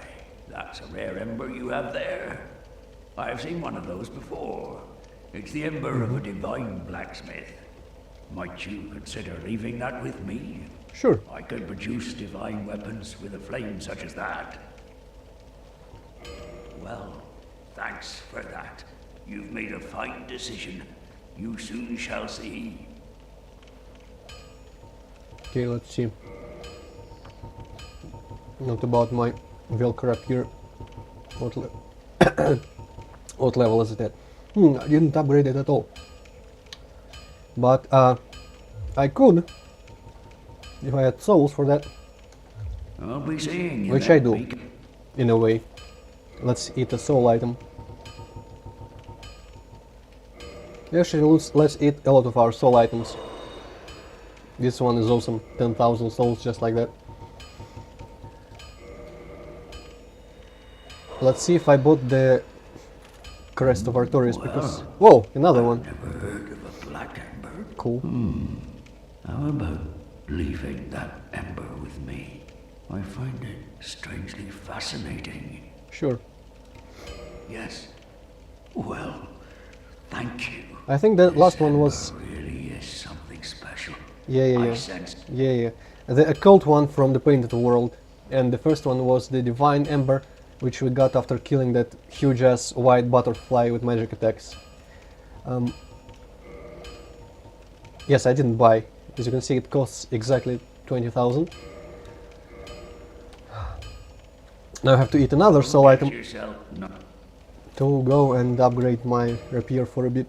Speaker 5: that's a rare ember you have there. I've seen one of those before. It's the ember of a divine blacksmith. Might you consider leaving that with me?
Speaker 1: Sure.
Speaker 5: I could produce divine weapons with a flame such as that. Well, thanks for that. You've made a fine decision. You soon shall see.
Speaker 1: Okay, let's see. Not about my Velcro up here. What level is it at? I didn't upgrade it at all. But I could, if I had souls for that.
Speaker 5: I'll be seeing you.
Speaker 1: Which I do, in a way. Let's eat a soul item. Actually, let's eat a lot of our soul items. This one is awesome, 10,000 souls just like that. Let's see if I bought the Crest of Artorias, because... Whoa, another one.
Speaker 5: Never heard of a black ember.
Speaker 1: Cool.
Speaker 5: How about leaving that ember with me? I find it strangely fascinating.
Speaker 1: Sure.
Speaker 5: Yes. Well, thank you.
Speaker 1: I think the last one was...
Speaker 5: Really is something special.
Speaker 1: Yeah.
Speaker 5: I sensed.
Speaker 1: Yeah. The occult one from the Painted World. And the first one was the Divine Ember, which we got after killing that huge-ass white butterfly with magic attacks. Yes, I didn't buy. As you can see, it costs exactly 20,000. Now I have to eat another soul item to go and upgrade my rapier for a bit.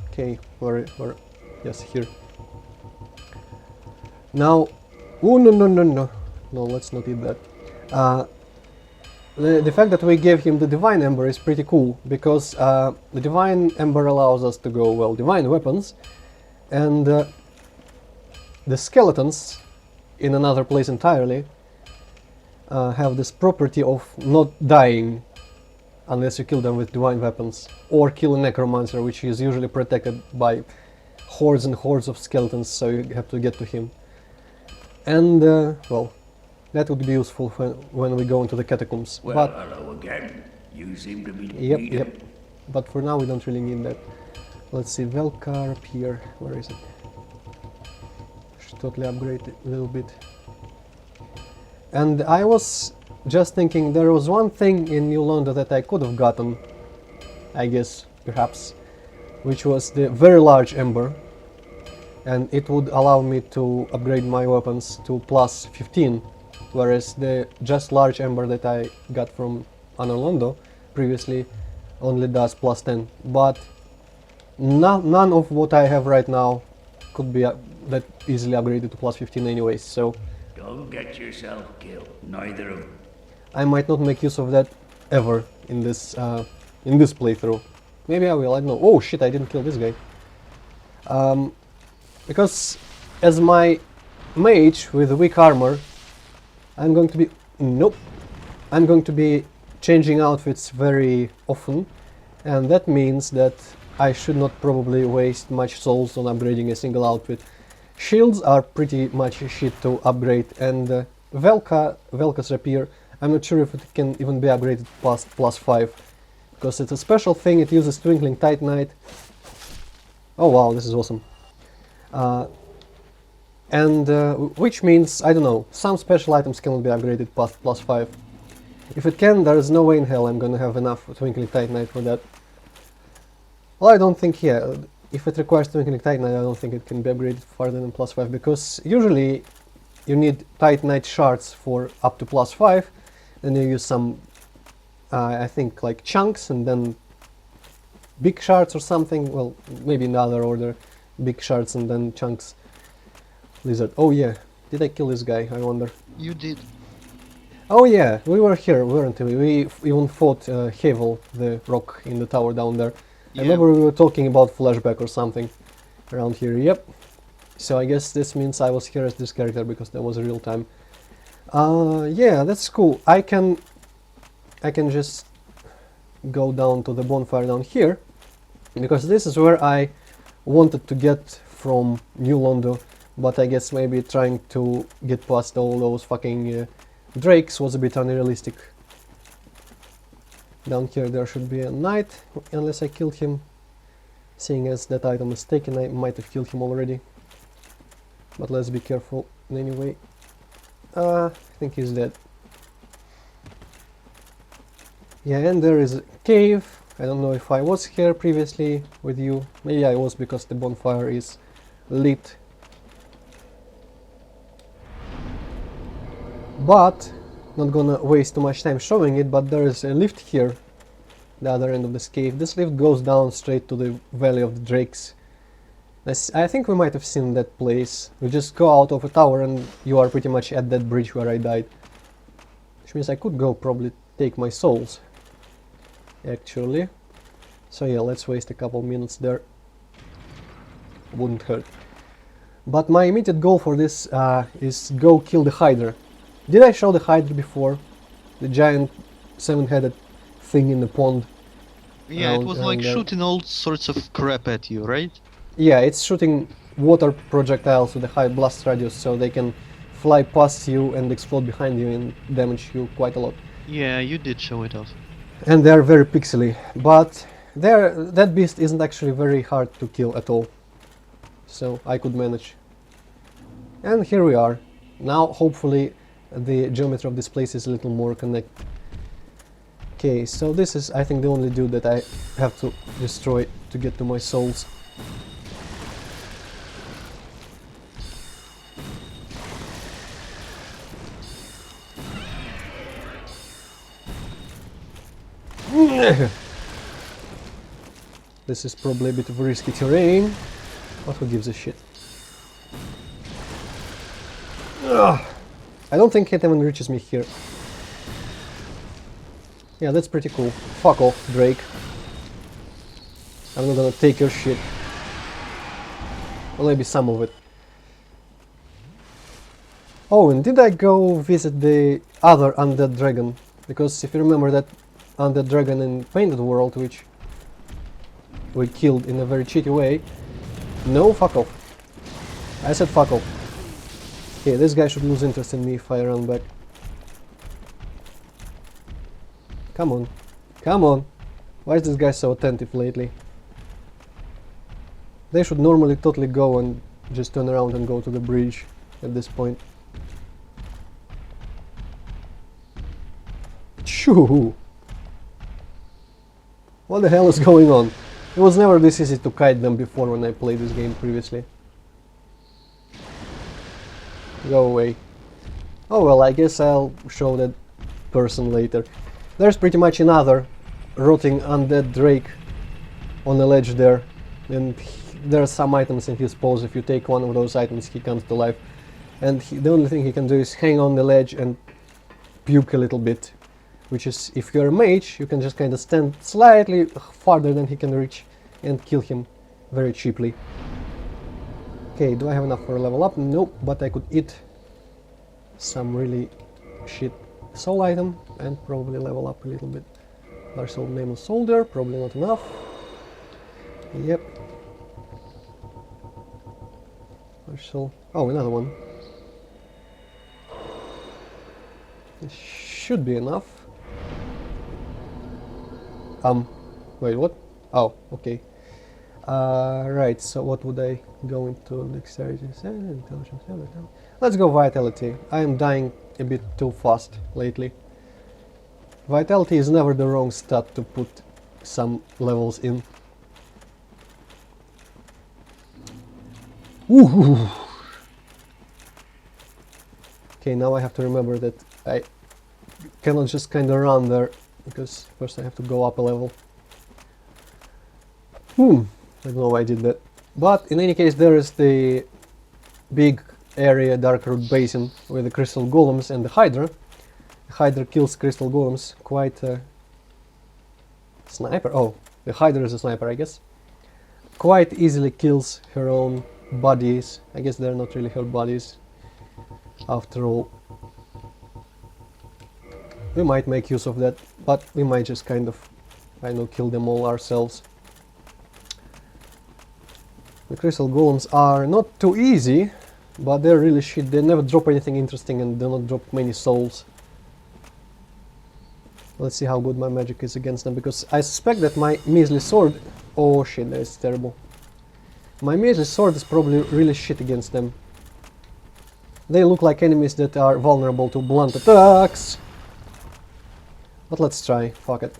Speaker 1: Okay, where? Yes, here. Now, oh no, let's not eat that. The fact that we gave him the Divine Ember is pretty cool, because the Divine Ember allows us to go, well, Divine Weapons, and the skeletons, in another place entirely, have this property of not dying unless you kill them with Divine Weapons, or kill a Necromancer, which is usually protected by hordes and hordes of skeletons, so you have to get to him. And, well, that would be useful when we go into the catacombs.
Speaker 5: Well,
Speaker 1: but
Speaker 5: hello again. You seem to be
Speaker 1: Yep. But for now we don't really need that. Let's see, Velcar up here. Where is it? Should totally upgrade it a little bit. And I was just thinking, there was one thing in New Londo that I could have gotten, I guess, perhaps, which was the very large ember. And it would allow me to upgrade my weapons to plus 15. Whereas the just large ember that I got from Londo previously only does plus 10. But none of what I have right now could be that easily upgraded to plus 15 anyways, so...
Speaker 5: Don't get yourself killed, neither of...
Speaker 1: I might not make use of that ever in this playthrough. Maybe I will, I don't know. Oh shit, I didn't kill this guy. Because as my mage with weak armor, I'm going to be... Nope. I'm going to be changing outfits very often, and that means that I should not probably waste much souls on upgrading a single outfit. Shields are pretty much shit to upgrade, and Velka's rapier, I'm not sure if it can even be upgraded past +5, because it's a special thing, it uses Twinkling Titanite. Oh wow, this is awesome. Which means, I don't know, some special items cannot be upgraded past +5. If it can, there is no way in hell I'm gonna have enough Twinkling Titanite for that. Well, I don't think, yeah, if it requires Twinkling Titanite, I don't think it can be upgraded farther than +5, because usually you need Titanite shards for up to +5, then you use some, I think, like chunks, and then big shards or something, well, maybe in the other order, big shards and then chunks. Lizard, oh yeah, did I kill this guy, I wonder?
Speaker 2: You did.
Speaker 1: Oh yeah, we were here, weren't we? We even fought Havel, the rock in the tower down there. I remember we were talking about flashback or something around here, yep. So I guess this means I was here as this character because that was real time. Yeah, that's cool. I can just go down to the bonfire down here, because this is where I wanted to get from New Londo, but I guess maybe trying to get past all those fucking drakes was a bit unrealistic. Down here there should be a knight, unless I killed him. Seeing as that item is taken, I might have killed him already. But let's be careful anyway. I think he's dead. Yeah, and there is a cave. I don't know if I was here previously with you. Maybe I was, because the bonfire is lit. But not gonna waste too much time showing it, but there is a lift here, the other end of this cave. This lift goes down straight to the Valley of the Drakes. I think we might have seen that place. You just go out of a tower and you are pretty much at that bridge where I died. Which means I could go probably take my souls, actually. So yeah, let's waste a couple minutes there. Wouldn't hurt. But my immediate goal for this is go kill the hydra. Did I show the hydra before? The giant 7-headed thing in the pond?
Speaker 2: Yeah, it was like shooting all sorts of crap at you, right?
Speaker 1: Yeah, it's shooting water projectiles with a high blast radius, so they can fly past you and explode behind you and damage you quite a lot.
Speaker 2: Yeah, you did show it off.
Speaker 1: And they're very pixely, but that beast isn't actually very hard to kill at all. So I could manage. And here we are. Now hopefully the geometry of this place is a little more connected. Okay, so this is, I think, the only dude that I have to destroy to get to my souls. This is probably a bit of risky terrain, but who gives a shit? Ugh. I don't think it even reaches me here. Yeah, that's pretty cool. Fuck off, Drake. I'm not gonna take your shit. Well, maybe some of it. Oh, and did I go visit the other undead dragon? Because if you remember that undead dragon in Painted World, which we killed in a very cheaty way. No, fuck off. I said fuck off. Okay, this guy should lose interest in me if I run back. Come on. Come on. Why is this guy so attentive lately? They should normally totally go and just turn around and go to the bridge at this point. Shoo! What the hell is going on? It was never this easy to kite them before when I played this game previously. Go away. Oh well, I guess I'll show that person later. There's pretty much another rotting undead drake on the ledge there, and there are some items in his pose. If you take one of those items, he comes to life, and the only thing he can do is hang on the ledge and puke a little bit. which is, if you're a mage, you can just kind of stand slightly farther than he can reach and kill him very cheaply. Okay, do I have enough for a level up? Nope, but I could eat some really shit soul item and probably level up a little bit. Dark Soul Nameless Soldier, probably not enough. Yep. Dark Soul. Oh, another one. This should be enough. Wait, what? Oh, okay. Right, so what would I go into? Dexterity 7, intelligence 7. Let's go vitality. I am dying a bit too fast lately. Vitality is never the wrong stat to put some levels in. Woohoo! Okay, now I have to remember that I cannot just kind of run there, because first I have to go up a level. I don't know why I did that. But in any case, there is the big area Darkroot Basin with the crystal golems and the hydra. The hydra kills crystal golems, quite a sniper. Oh, the hydra is a sniper, I guess. Quite easily kills her own bodies. I guess they're not really her bodies after all. We might make use of that, but we might just kind of, I know, kill them all ourselves. The crystal golems are not too easy, but they're really shit. They never drop anything interesting and do not drop many souls. Let's see how good my magic is against them, because I suspect that my measly sword... Oh shit, that is terrible. My measly sword is probably really shit against them. They look like enemies that are vulnerable to blunt attacks. But let's try, fuck it.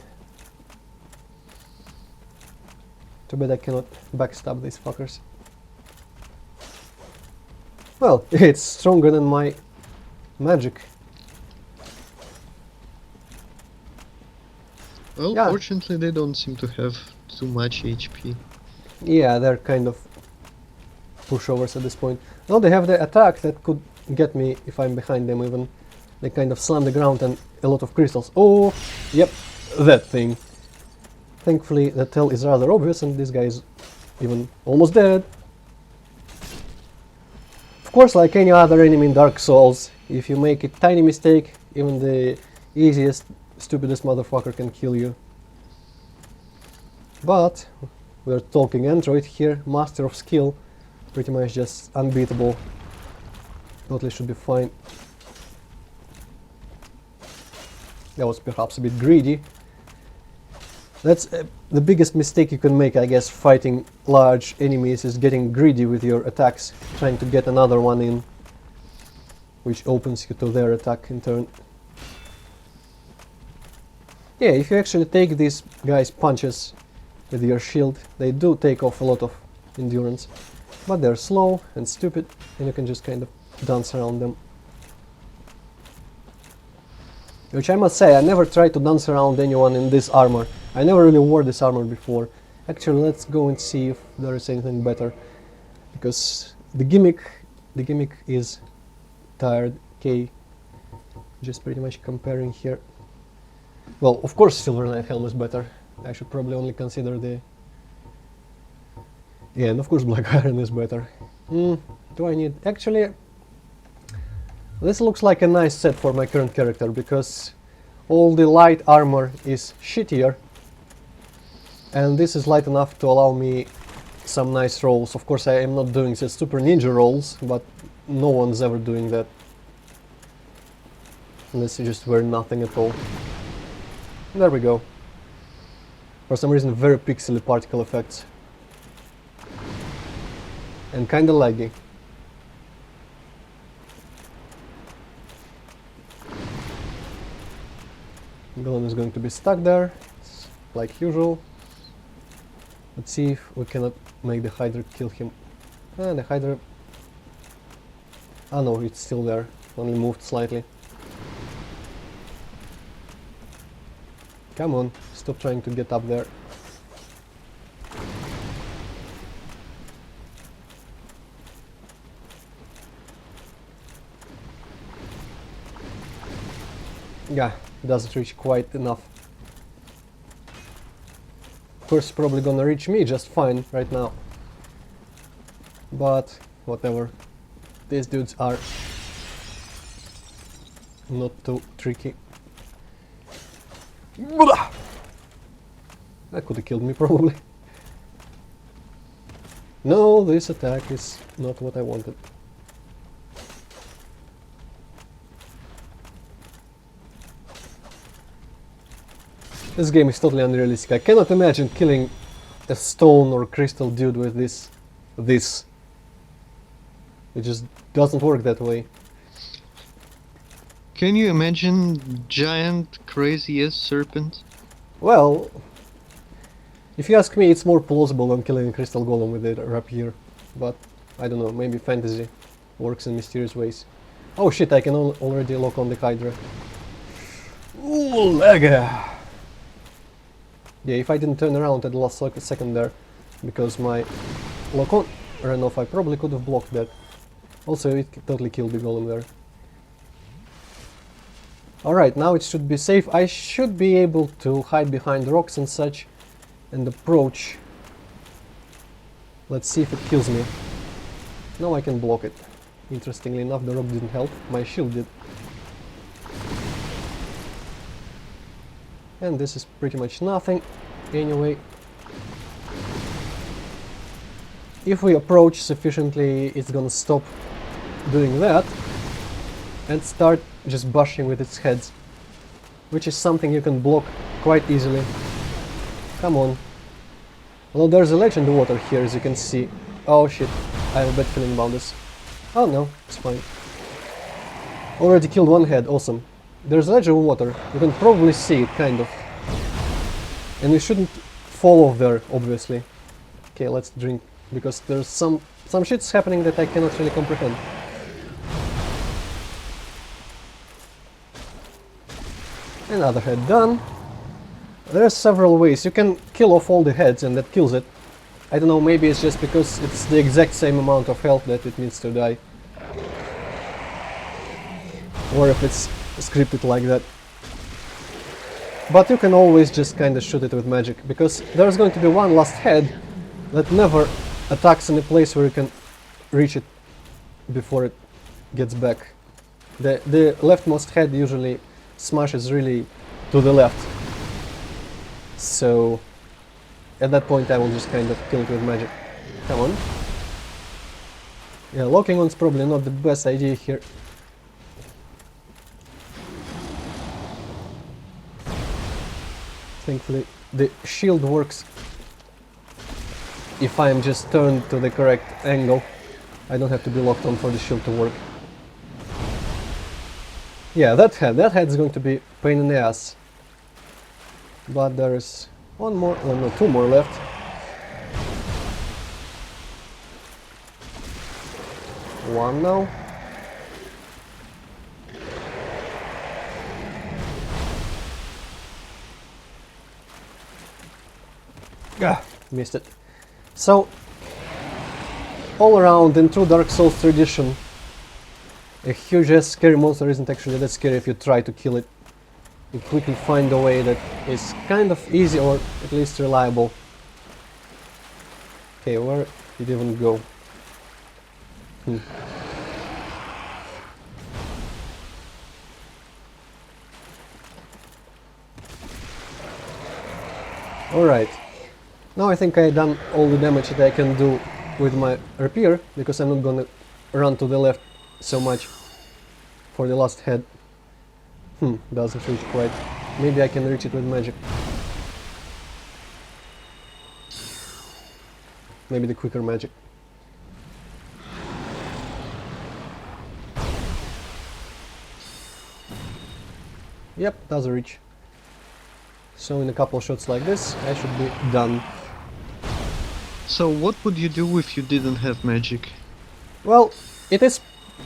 Speaker 1: Too bad I cannot backstab these fuckers. Well, it's stronger than my magic.
Speaker 2: Well,
Speaker 1: Yeah.
Speaker 2: fortunately they don't seem to have too much HP.
Speaker 1: Yeah, they're kind of pushovers at this point. Now they have the attack that could get me if I'm behind them even. They kind of slam the ground and a lot of crystals. Oh, yep, that thing. Thankfully the tell is rather obvious and this guy is even almost dead. Of course, like any other enemy in Dark Souls, if you make a tiny mistake, even the easiest, stupidest motherfucker can kill you. But we're talking Antroid here, master of skill, pretty much just unbeatable. Totally should be fine. That was perhaps a bit greedy. That's the biggest mistake you can make, I guess, fighting large enemies, is getting greedy with your attacks, trying to get another one in, which opens you to their attack in turn. Yeah, if you actually take these guys' punches with your shield, they do take off a lot of endurance, but they're slow and stupid, and you can just kind of dance around them. Which I must say, I never tried to dance around anyone in this armor. I never really wore this armor before. Actually, let's go and see if there is anything better. Because the gimmick is tired. Okay, just pretty much comparing here. Well, of course Silver Knight Helm is better. I should probably only consider the... Yeah, and of course Black Iron is better. Do I need... Actually, this looks like a nice set for my current character, because all the light armor is shittier, and this is light enough to allow me some nice rolls. Of course I am not doing the super ninja rolls, but no one's ever doing that. Unless you just wear nothing at all. There we go. For some reason very pixely particle effects. And kinda laggy. Golem is going to be stuck there, like usual. Let's see if we cannot make the Hydra kill him. The Hydra... Ah no, it's still there, only moved slightly. Come on, stop trying to get up there. Yeah, doesn't reach quite enough. Of course, probably gonna reach me just fine right now. But whatever. These dudes are not too tricky. That could have killed me probably. No, this attack is not what I wanted. This game is totally unrealistic. I cannot imagine killing a stone or crystal dude with this. It just doesn't work that way.
Speaker 2: Can you imagine giant crazy ass serpent?
Speaker 1: Well, if you ask me, it's more plausible than killing a crystal golem with a rapier. But I don't know, maybe fantasy works in mysterious ways. Oh shit, I can already lock on the hydra. Ooh, lega! Yeah, if I didn't turn around at the last second there, because my lock-on ran off, I probably could have blocked that. Also, it totally killed the golem there. Alright, now it should be safe. I should be able to hide behind rocks and such, and approach. Let's see if it kills me. No, I can block it. Interestingly enough, the rock didn't help, my shield did. And this is pretty much nothing, anyway. If we approach sufficiently, it's gonna stop doing that and start just bashing with its heads, which is something you can block quite easily. Come on. Although there's a ledge in the water here, as you can see. Oh shit, I have a bad feeling about this. Oh no, it's fine. Already killed one head, awesome. There's a ledge of water, you can probably see it, kind of. And we shouldn't fall off there, obviously. Okay, let's drink, because there's some shit's happening that I cannot really comprehend. Another head done. There are several ways. You can kill off all the heads and that kills it. I don't know, maybe it's just because it's the exact same amount of health that it needs to die. Or if it's scripted like that. But you can always just kinda shoot it with magic, because there's going to be one last head that never attacks in a place where you can reach it before it gets back. The leftmost head usually smashes really to the left. So at that point I will just kind of kill it with magic. Come on. Yeah, locking on's probably not the best idea here. Thankfully the shield works if I am just turned to the correct angle. I don't have to be locked on for the shield to work. Yeah, that head's going to be a pain in the ass. But there's one more, oh no, two more left. One now. Ah, missed it. So, all around in true Dark Souls tradition, a huge ass scary monster isn't actually that scary if you try to kill it. You quickly find a way that is kind of easy or at least reliable. Okay, where did it even go? Alright. Now I think I've done all the damage that I can do with my rapier, because I'm not gonna run to the left so much for the last head. Doesn't reach quite. Maybe I can reach it with magic. Maybe the quicker magic. Yep, does reach. So in a couple of shots like this, I should be done.
Speaker 2: So what would you do if you didn't have magic?
Speaker 1: Well, it is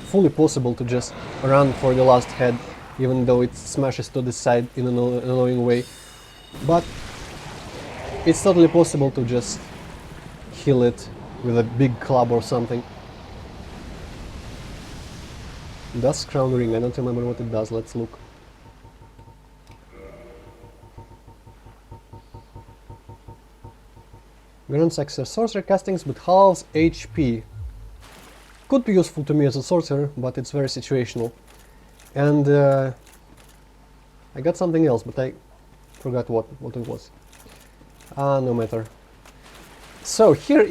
Speaker 1: fully possible to just run for the last head, even though it smashes to the side in an annoying way. But it's totally possible to just kill it with a big club or something. Dusk crown ring, I don't remember what it does, let's look. Grants access sorcery castings but halves HP. Could be useful to me as a sorcerer, but it's very situational. And I got something else, but I forgot what it was. No matter. So here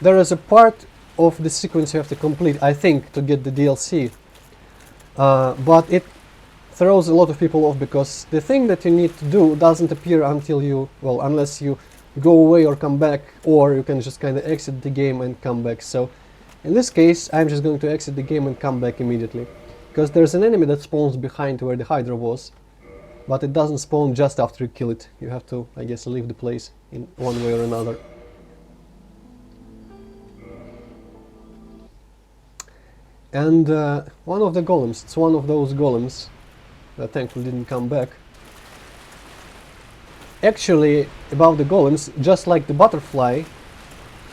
Speaker 1: there is a part of the sequence you have to complete, I think, to get the DLC. But it throws a lot of people off because the thing that you need to do doesn't appear until unless you go away or come back, or you can just kind of exit the game and come back. So in this case, I'm just going to exit the game and come back immediately, because there's an enemy that spawns behind where the hydra was, but it doesn't spawn just after you kill it. You have to, I guess, leave the place in one way or another. And one of the golems, it's one of those golems that thankfully didn't come back. Actually, about the golems, just like the butterfly,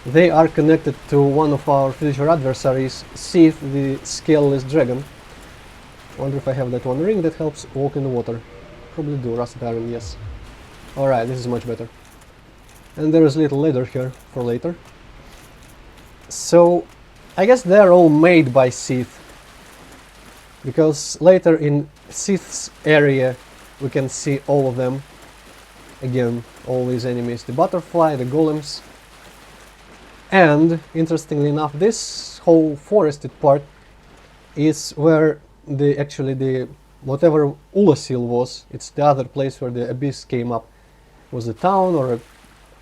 Speaker 1: they are connected to one of our future adversaries, Sith, the scaleless dragon. Wonder if I have that one ring that helps walk in the water. Probably do, rusted iron, yes. Alright, this is much better. And there is a little ladder here for later. So, I guess they're all made by Sith, because later in Sith's area we can see all of them. Again, all these enemies, the butterfly, the golems. And, interestingly enough, this whole forested part is where whatever Ulasil was, it's the other place where the abyss came up. It was a town or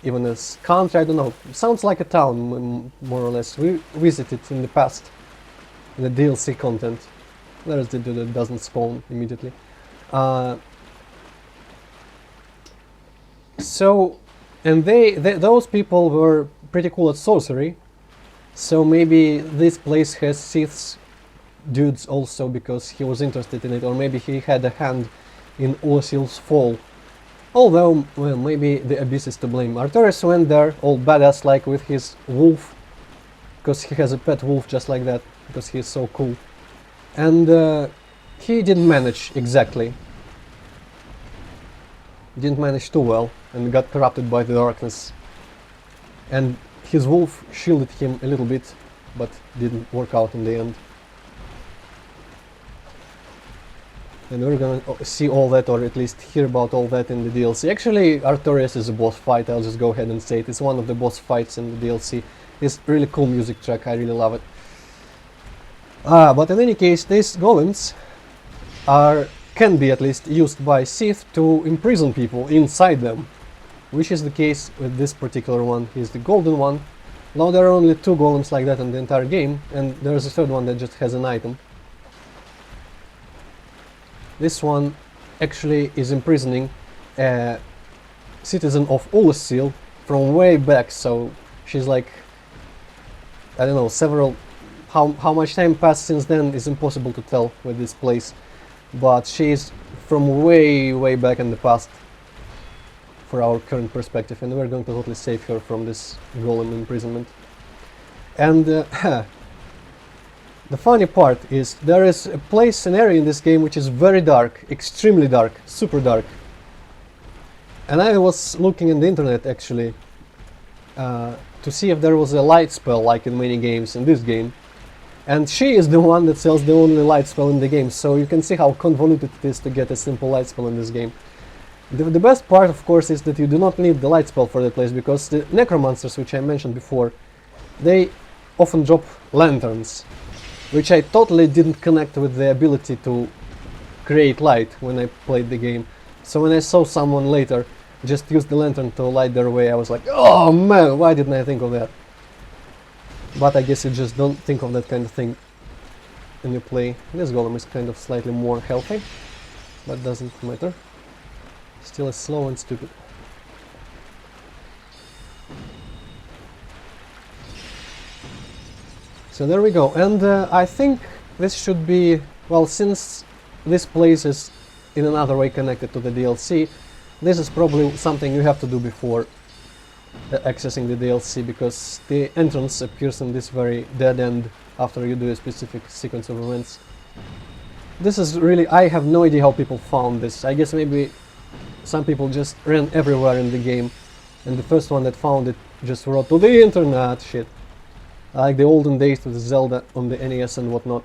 Speaker 1: even a country, I don't know. It sounds like a town, more or less. We visited in the past, in the DLC content. There's the dude that doesn't spawn immediately. So, and those people were pretty cool at sorcery, so maybe this place has Sith's dudes also because he was interested in it, or maybe he had a hand in Ulasil's fall. Although, well, maybe the Abyss is to blame. Artorias went there, all badass like with his wolf, because he has a pet wolf just like that, because he is so cool. And he didn't manage exactly. Didn't manage too well, and got corrupted by the darkness. And his wolf shielded him a little bit, but didn't work out in the end. And we're gonna see all that, or at least hear about all that in the DLC. Actually, Artorias is a boss fight, I'll just go ahead and say it. It's one of the boss fights in the DLC. It's really cool music track, I really love it. But in any case, these golems can be at least used by Sith to imprison people inside them. Which is the case with this particular one. He's the golden one. Now there are only 2 golems like that in the entire game, and there's a third one that just has an item. This one actually is imprisoning a citizen of Ulasil from way back, so she's like, I don't know, how much time passed since then is impossible to tell with this place, but she's from way back in the past for our current perspective, and we're going to totally save her from this golem imprisonment. And the funny part is there is a place, an area in this game which is very dark, extremely dark, super dark. And I was looking in the internet actually to see if there was a light spell like in many games in this game. And she is the one that sells the only light spell in the game, so you can see how convoluted it is to get a simple light spell in this game. The best part, of course, is that you do not need the light spell for that place, because the necromancers, which I mentioned before, they often drop lanterns, which I totally didn't connect with the ability to create light when I played the game. So when I saw someone later just use the lantern to light their way, I was like, oh man, why didn't I think of that? But I guess you just don't think of that kind of thing when you play. This golem is kind of slightly more healthy, but doesn't matter. Still is slow and stupid. So there we go, and I think this should be, well, since this place is in another way connected to the DLC, this is probably something you have to do before accessing the DLC, because the entrance appears in this very dead end after you do a specific sequence of events. This is really, I have no idea how people found this. I guess maybe some people just ran everywhere in the game and the first one that found it just wrote to the internet shit. Like the olden days with Zelda on the NES and whatnot.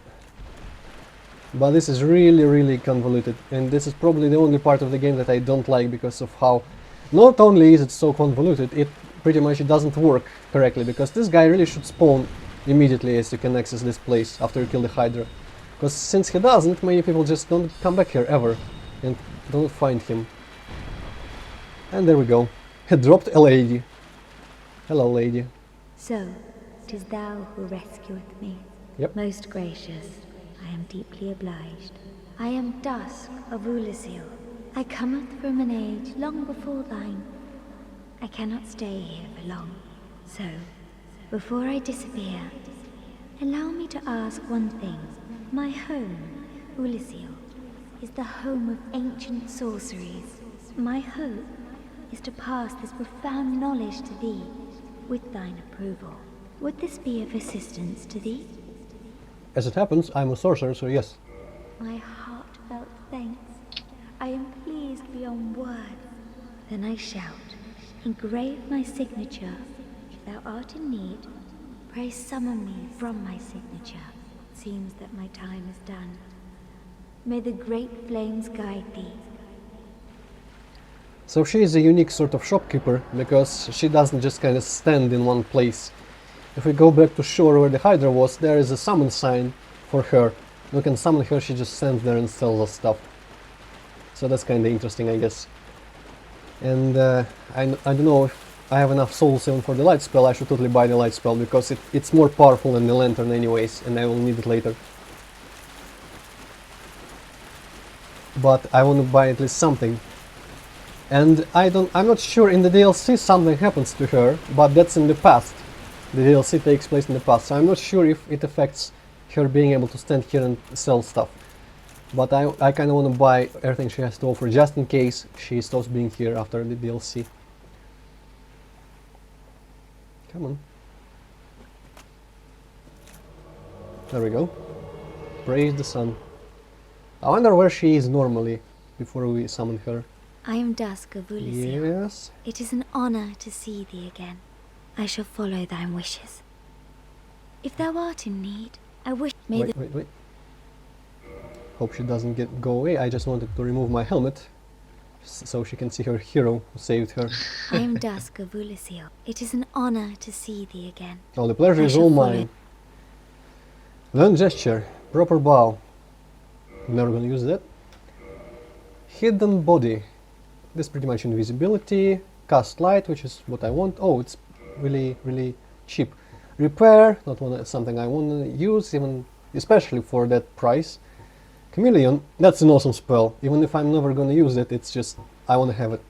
Speaker 1: But this is really convoluted, and this is probably the only part of the game that I don't like because of how not only is it so convoluted, it pretty much doesn't work correctly, because this guy really should spawn immediately as you can access this place after you kill the hydra. Because since he doesn't, many people just don't come back here ever and don't find him. And there we go. He dropped a lady. Hello, lady.
Speaker 6: So, 'tis thou who rescueth me.
Speaker 1: Yep.
Speaker 6: Most gracious, I am deeply obliged. I am Dusk of Ulasil. I cometh from an age long before thine. I cannot stay here for long. So, before I disappear, allow me to ask one thing. My home, Ulasil, is the home of ancient sorceries. My hope is to pass this profound knowledge to thee, with thine approval. Would this be of assistance to thee?
Speaker 1: As it happens, I'm a sorcerer, so yes.
Speaker 6: My heartfelt thanks. I am pleased beyond words. Then I shout, engrave my signature. If thou art in need, pray summon me from my signature. Seems that my time is done. May the great flames guide thee.
Speaker 1: So she is a unique sort of shopkeeper, because she doesn't just kind of stand in one place. If we go back to shore where the hydra was, there is a summon sign for her. You can summon her, she just stands there and sells us stuff. So that's kind of interesting, I guess. And I don't know if I have enough souls even for the light spell. I should totally buy the light spell, because it's more powerful than the lantern anyways, and I will need it later. But I want to buy at least something. And I'm not sure in the DLC something happens to her, but that's in the past. The DLC takes place in the past, so I'm not sure if it affects her being able to stand here and sell stuff. But I kind of want to buy everything she has to offer, just in case she stops being here after the DLC. Come on. There we go. Praise the sun. I wonder where she is normally, before we summon her.
Speaker 6: I am Dusk of Ulasil.
Speaker 1: Yes.
Speaker 6: It is an honor to see thee again. I shall follow thine wishes. If thou art in need, I wish may the
Speaker 1: Wait. Hope she doesn't go away. I just wanted to remove my helmet, so she can see her hero who saved her.
Speaker 6: I am Dusk of Ulasil. It is an honor to see thee again.
Speaker 1: Oh, the pleasure
Speaker 6: I
Speaker 1: is
Speaker 6: shall
Speaker 1: all
Speaker 6: follow.
Speaker 1: mine. Learn gesture, proper bow. I'm never gonna use that. Hidden body. This is pretty much invisibility. Cast light, which is what I want. Oh, it's really cheap. Repair, not something I want to use, even especially for that price. Chameleon, that's an awesome spell. Even if I'm never gonna use it, it's just I want to have it.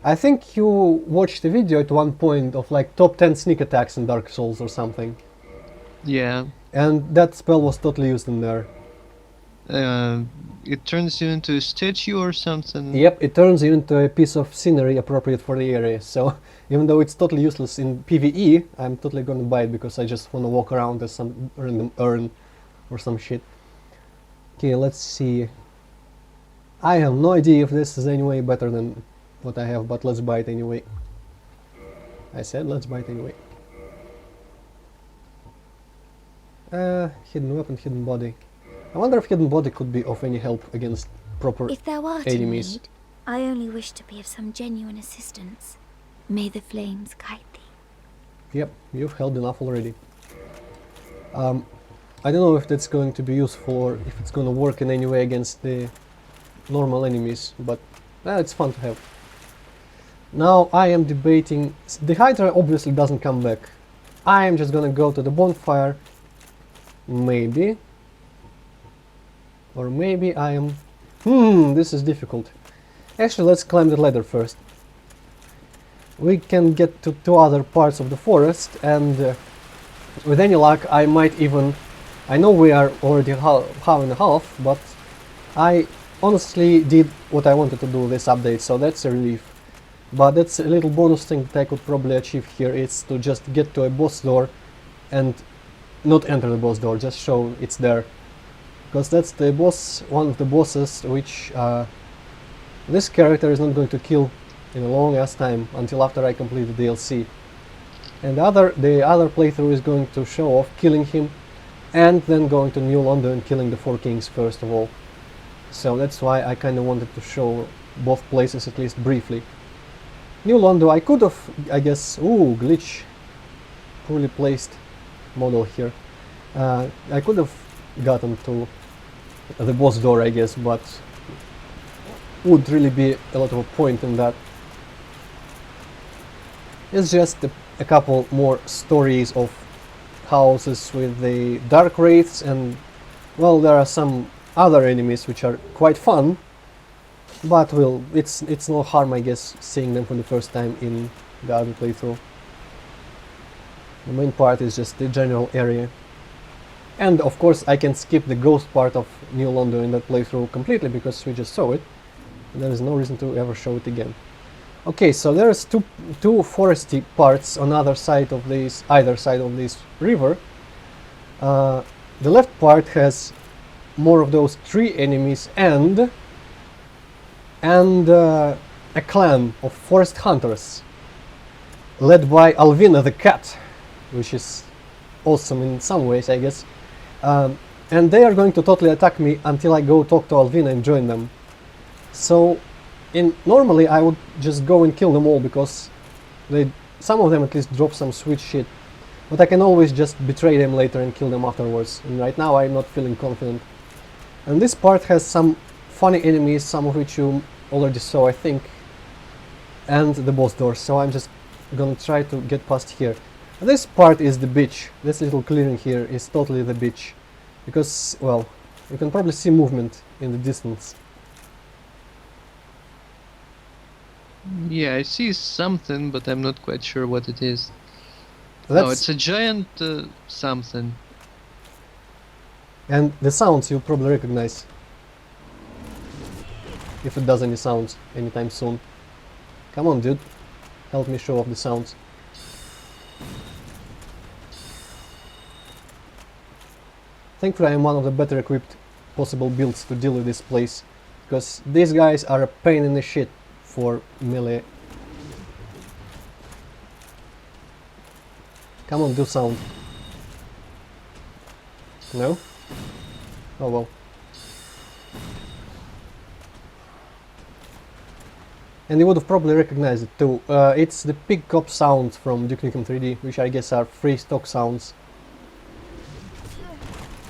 Speaker 1: I think you watched a video at one point of like top 10 sneak attacks in Dark Souls or something.
Speaker 2: Yeah.
Speaker 1: And that spell was totally used in there.
Speaker 2: It turns you into a statue or something.
Speaker 1: Yep, it turns you into a piece of scenery appropriate for the area. So even though it's totally useless in PvE, I'm totally gonna buy it because I just wanna walk around as some random urn or some shit. Okay, let's see. I have no idea if this is any way better than what I have, but let's buy it anyway. I said let's buy it anyway. Hidden weapon, hidden body. I wonder if hidden body could be of any help against proper
Speaker 6: If thou art
Speaker 1: enemies.
Speaker 6: in need, I only wish to be of some genuine assistance. May the flames guide thee.
Speaker 1: Yep, you've held enough already. I don't know if that's going to be useful or if it's going to work in any way against the normal enemies, but it's fun to have. Now I am debating. The hydra obviously doesn't come back. I am just gonna go to the bonfire. Maybe. Or maybe I am... this is difficult. Actually, let's climb the ladder first. We can get to two other parts of the forest, and with any luck I might even... I know we are already half and a half, but I honestly did what I wanted to do this update, so that's a relief. But that's a little bonus thing that I could probably achieve here, is to just get to a boss door and not enter the boss door, just show it's there. Because that's the boss, one of the bosses which this character is not going to kill in a long ass time until after I complete the DLC. And the other playthrough is going to show off killing him and then going to New Londo and killing the 4 kings first of all. So that's why I kind of wanted to show both places at least briefly. New Londo, I could have, I guess, ooh, glitch, poorly placed model here. I could have gotten to the boss door, I guess, but would really be a lot of a point in that. It's just a couple more stories of houses with the dark wraiths, and well, there are some other enemies which are quite fun, but well, it's no harm, I guess, seeing them for the first time in the other playthrough. The main part is just the general area. And of course I can skip the ghost part of New Londo in that playthrough completely because we just saw it. And there is no reason to ever show it again. Okay, so there's two foresty parts on either side of this river. The left part has more of those tree enemies and a clan of forest hunters led by Alvina the cat, which is awesome in some ways, I guess. And they are going to totally attack me until I go talk to Alvina and join them. So normally I would just go and kill them all because some of them at least drop some sweet shit, but I can always just betray them later and kill them afterwards, and right now I'm not feeling confident. And this part has some funny enemies, some of which you already saw, I think, and the boss door, so I'm just gonna try to get past here. This part is the beach. This little clearing here is totally the beach, because, well, you can probably see movement in the distance.
Speaker 2: Yeah, I see something, but I'm not quite sure what it is.
Speaker 1: That's,
Speaker 2: it's a giant something.
Speaker 1: and the sounds you'll probably recognize, if it does any sounds anytime soon. Come on, dude, help me show off the sounds. Thankfully I am one of the better equipped possible builds to deal with this place, because these guys are a pain in the shit for melee. Come on, do sound. No? Oh well. And you would have probably recognized it too. It's the pig cop sound from Duke Nukem 3D, which I guess are free stock sounds.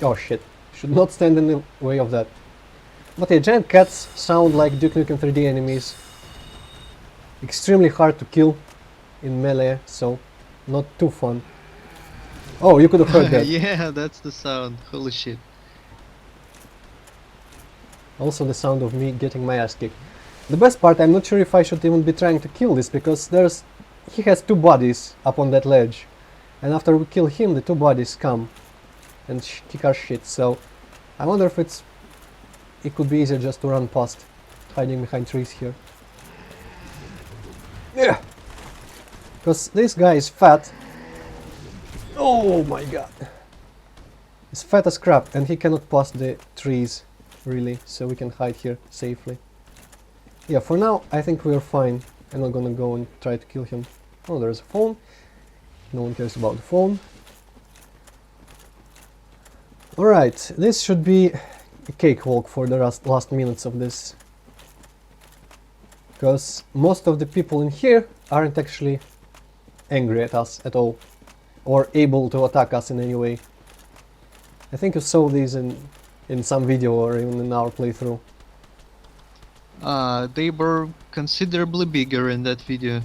Speaker 1: Oh shit, should not stand in the way of that. But yeah, giant cats sound like Duke Nukem 3D enemies. Extremely hard to kill in melee, so not too fun. Oh, you could have heard that.
Speaker 2: Yeah, that's the sound. Holy shit.
Speaker 1: Also the sound of me getting my ass kicked. The best part, I'm not sure if I should even be trying to kill this, because he has 2 bodies up on that ledge. And after we kill him, the 2 bodies come and kick our shit, so I wonder if it could be easier just to run past, hiding behind trees here. Yeah! Because this guy is fat. Oh my god! He's fat as crap and he cannot pass the trees, really, so we can hide here safely. Yeah, for now I think we're fine. I'm not gonna go and try to kill him. Oh, there's a phone. No one cares about the phone. Alright, this should be a cakewalk for the last minutes of this. Because most of the people in here aren't actually angry at us at all, or able to attack us in any way. I think you saw these in some video or even in our playthrough.
Speaker 2: They were considerably bigger in that video.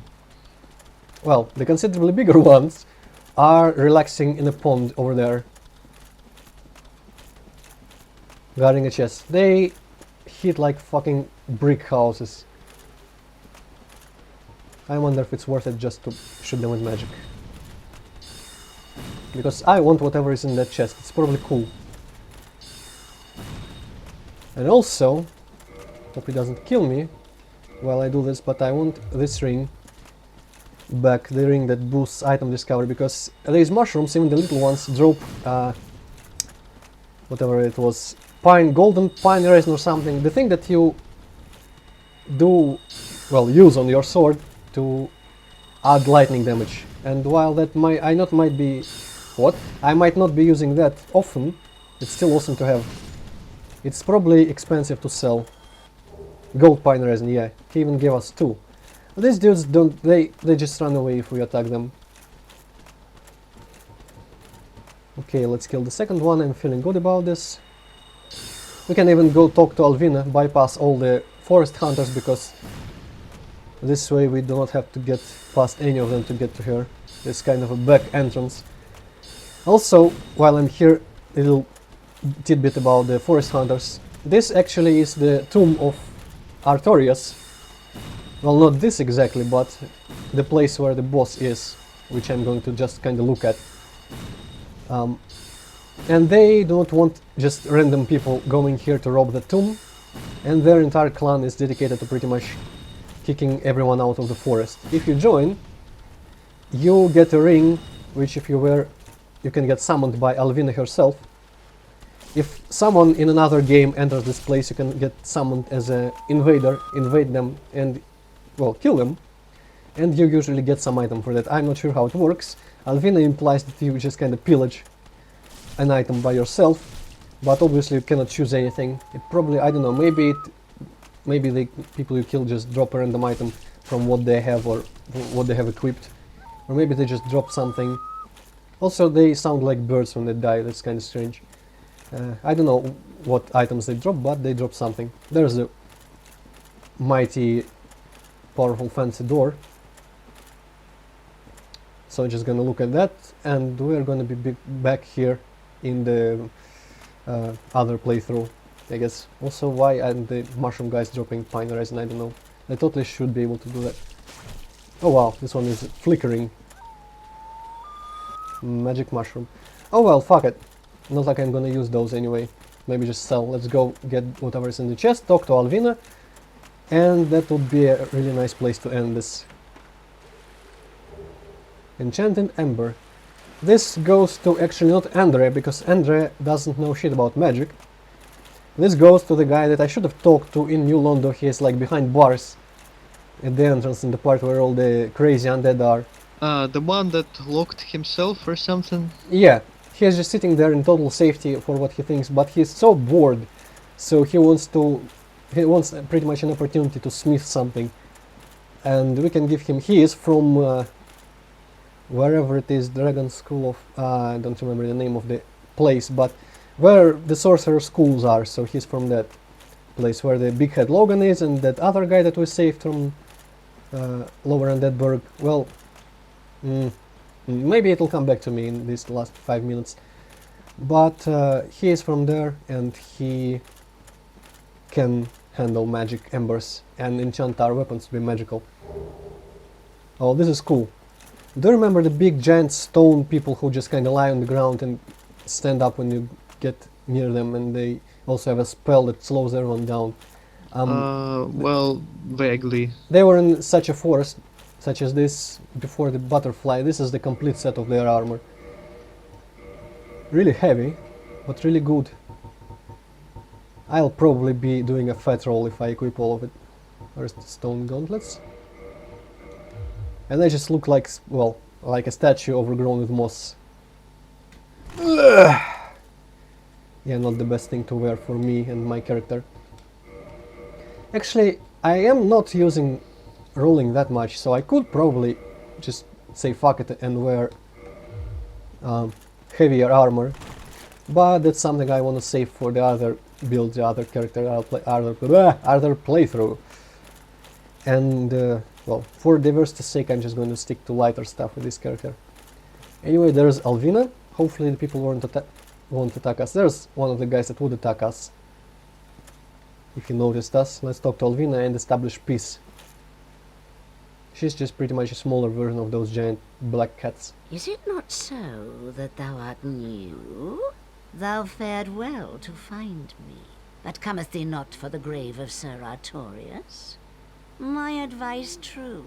Speaker 1: Well, the considerably bigger ones are relaxing in a pond over there, guarding a chest. They hit like fucking brick houses. I wonder if it's worth it just to shoot them with magic. Because I want whatever is in that chest, it's probably cool. And also, hope he doesn't kill me while I do this, but I want this ring back, the ring that boosts item discovery, because these mushrooms, even the little ones, drop whatever it was, golden pine resin or something. The thing that you do well, use on your sword to add lightning damage. And while that might not be using that often, it's still awesome to have. It's probably expensive to sell. Gold pine resin, yeah. He even gave us 2. These dudes don't, they just run away if we attack them. Okay, let's kill the second one. I'm feeling good about this. We can even go talk to Alvina, bypass all the forest hunters, because this way we do not have to get past any of them to get to her. It's kind of a back entrance. Also, while I'm here, a little tidbit about the forest hunters. This actually is the tomb of Artorias. Well, not this exactly, but the place where the boss is, which I'm going to just kind of look at. And they don't want just random people going here to rob the tomb, and their entire clan is dedicated to pretty much kicking everyone out of the forest. If you join, you get a ring, which if you wear, you can get summoned by Alvina herself. If someone in another game enters this place, you can get summoned as an invader, invade them and, well, kill them. And you usually get some item for that. I'm not sure how it works. Alvina implies that you just kind of pillage an item by yourself, but obviously you cannot choose anything. It probably, I don't know, maybe the people you kill just drop a random item from what they have or what they have equipped. Or maybe they just drop something. Also, they sound like birds when they die. That's kind of strange. I don't know what items they drop, but they drop something. There's a mighty, powerful, fancy door. So I'm just gonna look at that, and we're gonna be back here in the other playthrough, I guess. Also, why aren't the mushroom guys dropping pine resin? I don't know. They totally should be able to do that. Oh wow, this one is flickering. Magic mushroom. Oh well, fuck it. Not like I'm gonna use those anyway. Maybe just sell. Let's go get whatever is in the chest, talk to Alvina, and that would be a really nice place to end this. Enchanted Ember. This goes to actually not Andre, because Andre doesn't know shit about magic. This goes to the guy that I should have talked to in New Londo. He is like behind bars at the entrance, in the part where all the crazy undead are.
Speaker 2: The one that locked himself or something?
Speaker 1: Yeah, he is just sitting there in total safety for what he thinks, but he's so bored, so he wants pretty much an opportunity to smith something. And we can give him, he is from wherever it is, Dragon School of, I don't remember the name of the place, but where the sorcerer schools are, so he's from that place where the big head Logan is, and that other guy that we saved from Lower Undeadburg. Well, maybe it'll come back to me in these last 5 minutes, but he is from there, and he can handle magic embers and enchant our weapons to be magical. Oh, this is cool. Do you remember the big giant stone people who just kind of lie on the ground and stand up when you get near them, and they also have a spell that slows everyone down?
Speaker 2: Well, vaguely.
Speaker 1: They were in such a forest, such as this, before the butterfly. This is the complete set of their armor. Really heavy, but really good. I'll probably be doing a fat roll if I equip all of it. Where's the stone gauntlets? And they just look like, well, like a statue overgrown with moss. Ugh. Yeah, not the best thing to wear for me and my character. Actually, I am not using rolling that much, so I could probably just say fuck it and wear heavier armor. But that's something I want to save for the other build, the other character, other playthrough. And well, for diversity's sake, I'm just going to stick to lighter stuff with this character. Anyway, there's Alvina. Hopefully the people won't attack us. There's one of the guys that would attack us if he noticed us. Let's talk to Alvina and establish peace. She's just pretty much a smaller version of those giant black cats.
Speaker 7: Is it not so that thou art new? Thou fared well to find me, but cometh thee not for the grave of Sir Artorias? My advice true.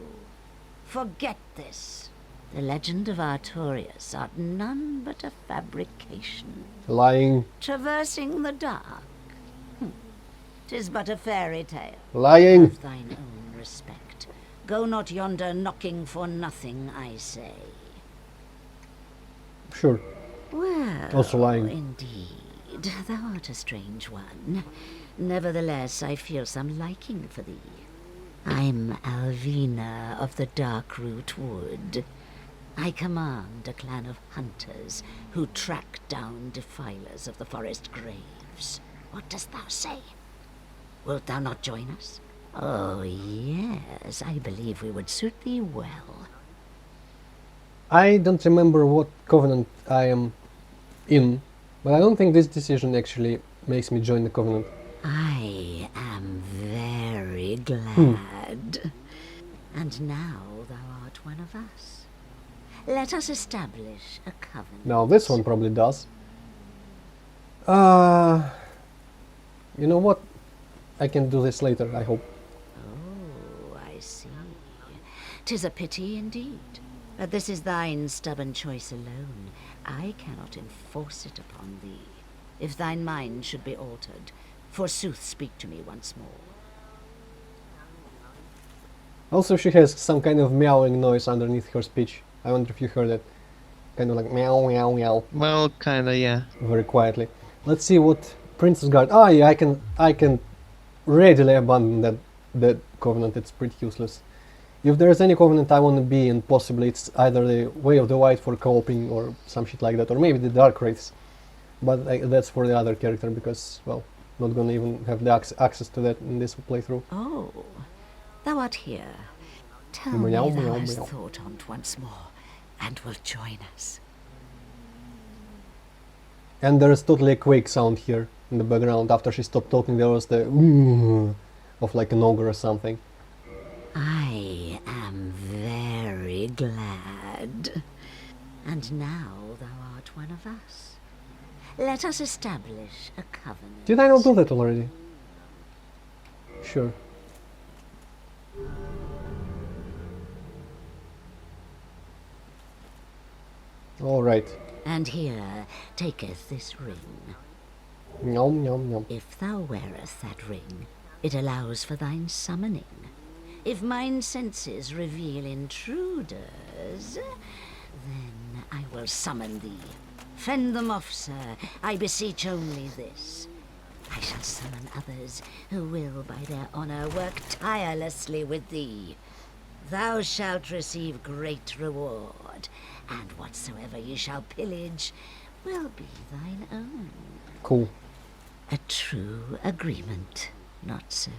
Speaker 7: Forget this. The legend of Artorias art none but a fabrication.
Speaker 1: Lying.
Speaker 7: Traversing the dark. 'Tis but a fairy tale.
Speaker 1: Lying.
Speaker 7: Have thine own respect. Go not yonder knocking for nothing, I say.
Speaker 1: Sure.
Speaker 7: Well,
Speaker 1: Also lying.
Speaker 7: indeed, thou art a strange one. Nevertheless, I feel some liking for thee. I'm Alvina of the Darkroot Wood. I command a clan of hunters who track down defilers of the forest graves. What dost thou say? Wilt thou not join us? Oh, yes, I believe we would suit thee well.
Speaker 1: I don't remember what covenant I am in, but I don't think this decision actually makes me join the covenant.
Speaker 7: I am very glad. And now thou art one of us. Let us establish a covenant.
Speaker 1: Now this one probably does. You know what? I can do this later, I hope.
Speaker 7: Oh, I see. 'Tis a pity indeed. But this is thine stubborn choice alone. I cannot enforce it upon thee. If thine mind should be altered, forsooth speak to me once more.
Speaker 1: Also, she has some kind of meowing noise underneath her speech. I wonder if you heard it. Kind of like meow, meow, meow.
Speaker 2: Well, kinda, yeah.
Speaker 1: Very quietly. Let's see what Princess Guard. Ah, yeah, I can readily abandon that covenant. It's pretty useless. If there's any covenant I want to be in, possibly it's either the Way of the White for co-oping or some shit like that, or maybe the Dark Wraiths. But that's for the other character because, well, not gonna even have the access to that in this playthrough.
Speaker 7: Oh, thou art here. Tell
Speaker 1: Meow,
Speaker 7: me thou
Speaker 1: meow,
Speaker 7: hast
Speaker 1: meow.
Speaker 7: thought on't once more, and will join us.
Speaker 1: And there is totally a quake sound here in the background. After she stopped talking, there was the of like an ogre or something.
Speaker 7: I am very glad. And now thou art one of us. Let us establish a covenant.
Speaker 1: Did I not do that already? Sure. All right.
Speaker 7: And here taketh this ring.
Speaker 1: Yum yum yum.
Speaker 7: If thou wearest that ring, it allows for thine summoning. If mine senses reveal intruders, then I will summon thee. Fend them off, sir. I beseech only this. I shall summon others who will, by their honor, work tirelessly with thee. Thou shalt receive great reward, and whatsoever ye shall pillage will be thine own.
Speaker 1: Cool.
Speaker 7: A true agreement, not so?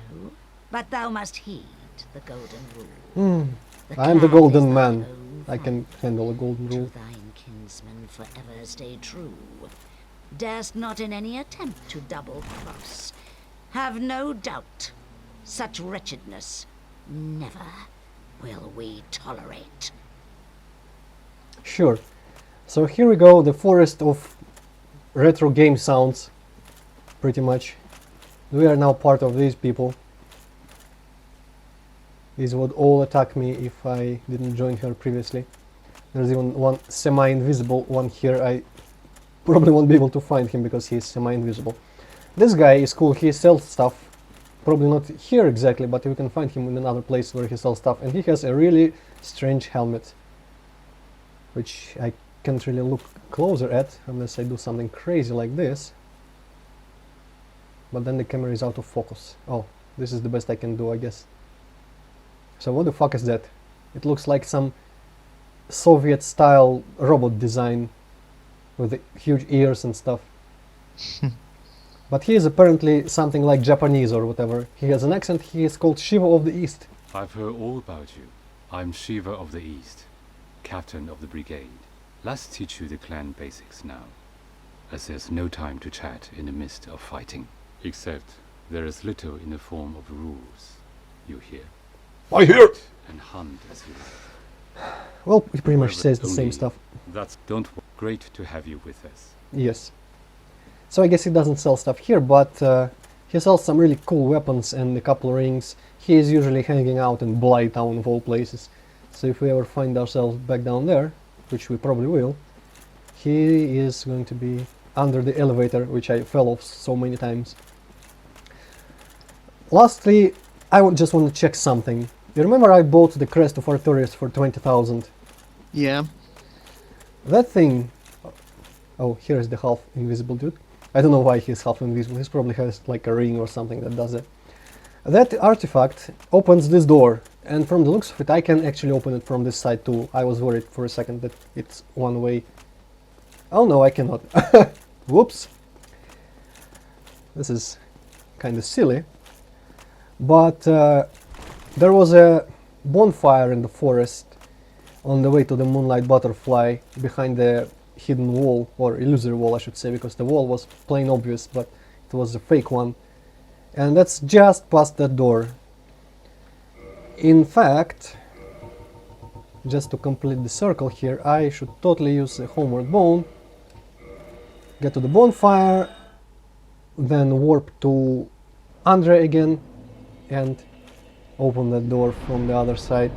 Speaker 7: But thou must heed the golden rule.
Speaker 1: I am the
Speaker 7: clan
Speaker 1: golden
Speaker 7: is
Speaker 1: man.
Speaker 7: thine own
Speaker 1: I can handle a golden
Speaker 7: to
Speaker 1: rule.
Speaker 7: thine kinsman forever stay true. Darest not in any attempt to double-cross. Have no doubt, such wretchedness never will we tolerate.
Speaker 1: Sure. So here we go, the forest of retro game sounds, pretty much. We are now part of these people. These would all attack me if I didn't join her previously. There's even one semi-invisible one here. I probably won't be able to find him because he's semi-invisible. This guy is cool, he sells stuff. Probably not here exactly, but you can find him in another place where he sells stuff. And he has a really strange helmet, which I can't really look closer at unless I do something crazy like this. But then the camera is out of focus. Oh, this is the best I can do, I guess. So what the fuck is that? It looks like some Soviet-style robot design with the huge ears and stuff. But he is apparently something like Japanese or whatever. He has an accent. He is called Shiva of the East.
Speaker 8: I've heard all about you. I'm Shiva of the East, captain of the brigade. Let's teach you the clan basics now, as there's no time to chat in the midst of fighting. Except there is little in the form of rules. You hear?
Speaker 1: I hear!
Speaker 8: And hunt as you like.
Speaker 1: Well, he pretty much
Speaker 8: However,
Speaker 1: says the same
Speaker 8: only
Speaker 1: stuff.
Speaker 8: That's great to have you with us.
Speaker 1: Yes. So I guess he doesn't sell stuff here, but he sells some really cool weapons and a couple rings. He is usually hanging out in Blytown of all places. So if we ever find ourselves back down there, which we probably will, he is going to be under the elevator, which I fell off so many times. Lastly, I just want to check something. You remember I bought the Crest of Artorias for 20,000?
Speaker 2: Yeah.
Speaker 1: That thing... Oh, here is the half invisible dude. I don't know why he's half invisible, he probably has like a ring or something that does it. That artifact opens this door, and from the looks of it I can actually open it from this side too. I was worried for a second that it's one way. Oh no, I cannot. Whoops. This is kinda silly. But there was a bonfire in the forest on the way to the Moonlight Butterfly behind the hidden wall, or illusory wall I should say, because the wall was plain obvious, but it was a fake one. And that's just past that door. In fact, just to complete the circle here, I should totally use a homeward bone, get to the bonfire, then warp to Andre again, and open that door from the other side.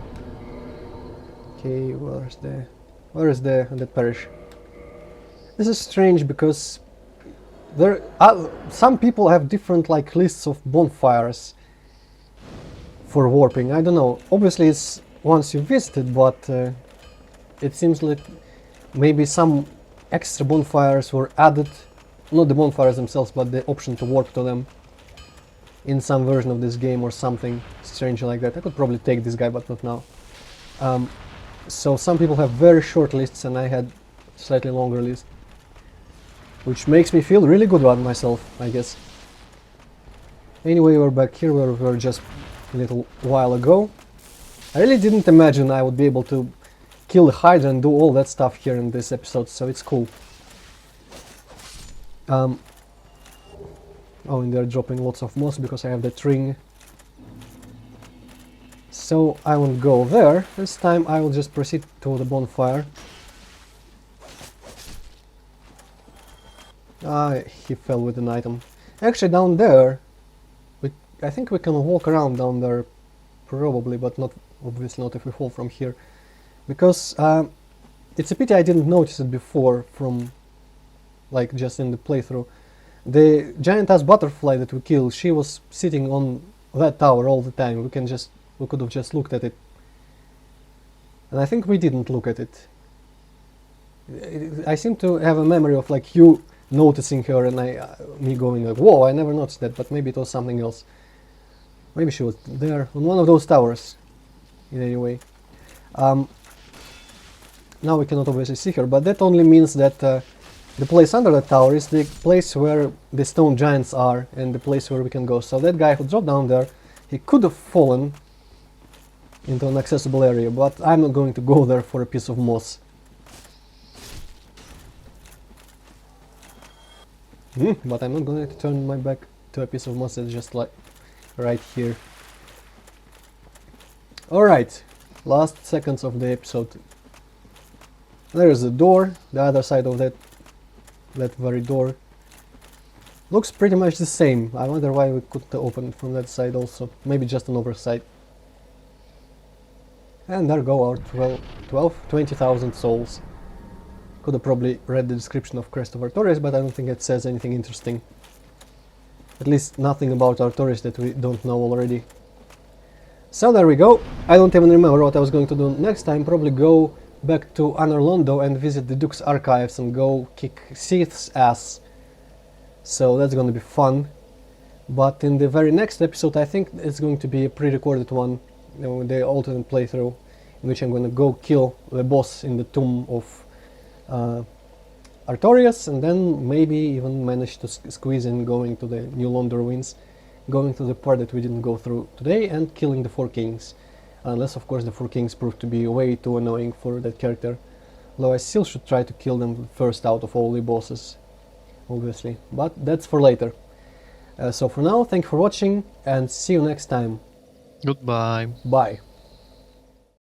Speaker 1: Okay, where is the parish? This is strange because there some people have different like lists of bonfires for warping. I don't know. Obviously it's once you visit it, but it seems like maybe some extra bonfires were added, not the bonfires themselves, but the option to warp to them in some version of this game or something strange like that. I could probably take this guy, but not now. So some people have very short lists and I had slightly longer list, which makes me feel really good about myself, I guess. Anyway, we're back here where we were just a little while ago. I really didn't imagine I would be able to kill the hydra and do all that stuff here in this episode, so it's cool. Oh, and they're dropping lots of moss because I have that ring. So I won't go there. This time I will just proceed to the bonfire. Ah, he fell with an item. Actually, down there, I think we can walk around down there, probably, but not obviously not if we fall from here, because it's a pity I didn't notice it before from, like, just in the playthrough. The giant ass butterfly that we killed, she was sitting on that tower all the time. We could have just looked at it, and I think we didn't look at it. I seem to have a memory of like you noticing her and me going like, whoa, I never noticed that, but maybe it was something else. Maybe she was there on one of those towers, in any way. Now we cannot obviously see her, but that only means that the place under the tower is the place where the stone giants are and the place where we can go. So that guy who dropped down there, he could have fallen into an accessible area, but I'm not going to go there for a piece of moss. But I'm not going to turn my back to a piece of moss that's just like right here. Alright, last seconds of the episode. There is a door, the other side of that very door. Looks pretty much the same. I wonder why we couldn't open it from that side also. Maybe just an oversight. And there go our 20,000 souls. Could have probably read the description of Crest of Artorias, but I don't think it says anything interesting. At least nothing about Artorias that we don't know already. So there we go. I don't even remember what I was going to do next time. Probably go back to Londo and visit the Duke's archives and go kick Sith's ass. So that's going to be fun. But in the very next episode I think it's going to be a pre-recorded one, you know, the alternate playthrough, in which I'm going to go kill the boss in the tomb of Artorias, and then maybe even manage to squeeze in going to the New Londo ruins, going to the part that we didn't go through today, and killing the 4 kings. Unless of course the 4 kings prove to be way too annoying for that character. Though I still should try to kill them first out of all the bosses, obviously. But that's for later. So for now, thank you for watching, and see you next time.
Speaker 2: Goodbye.
Speaker 1: Bye.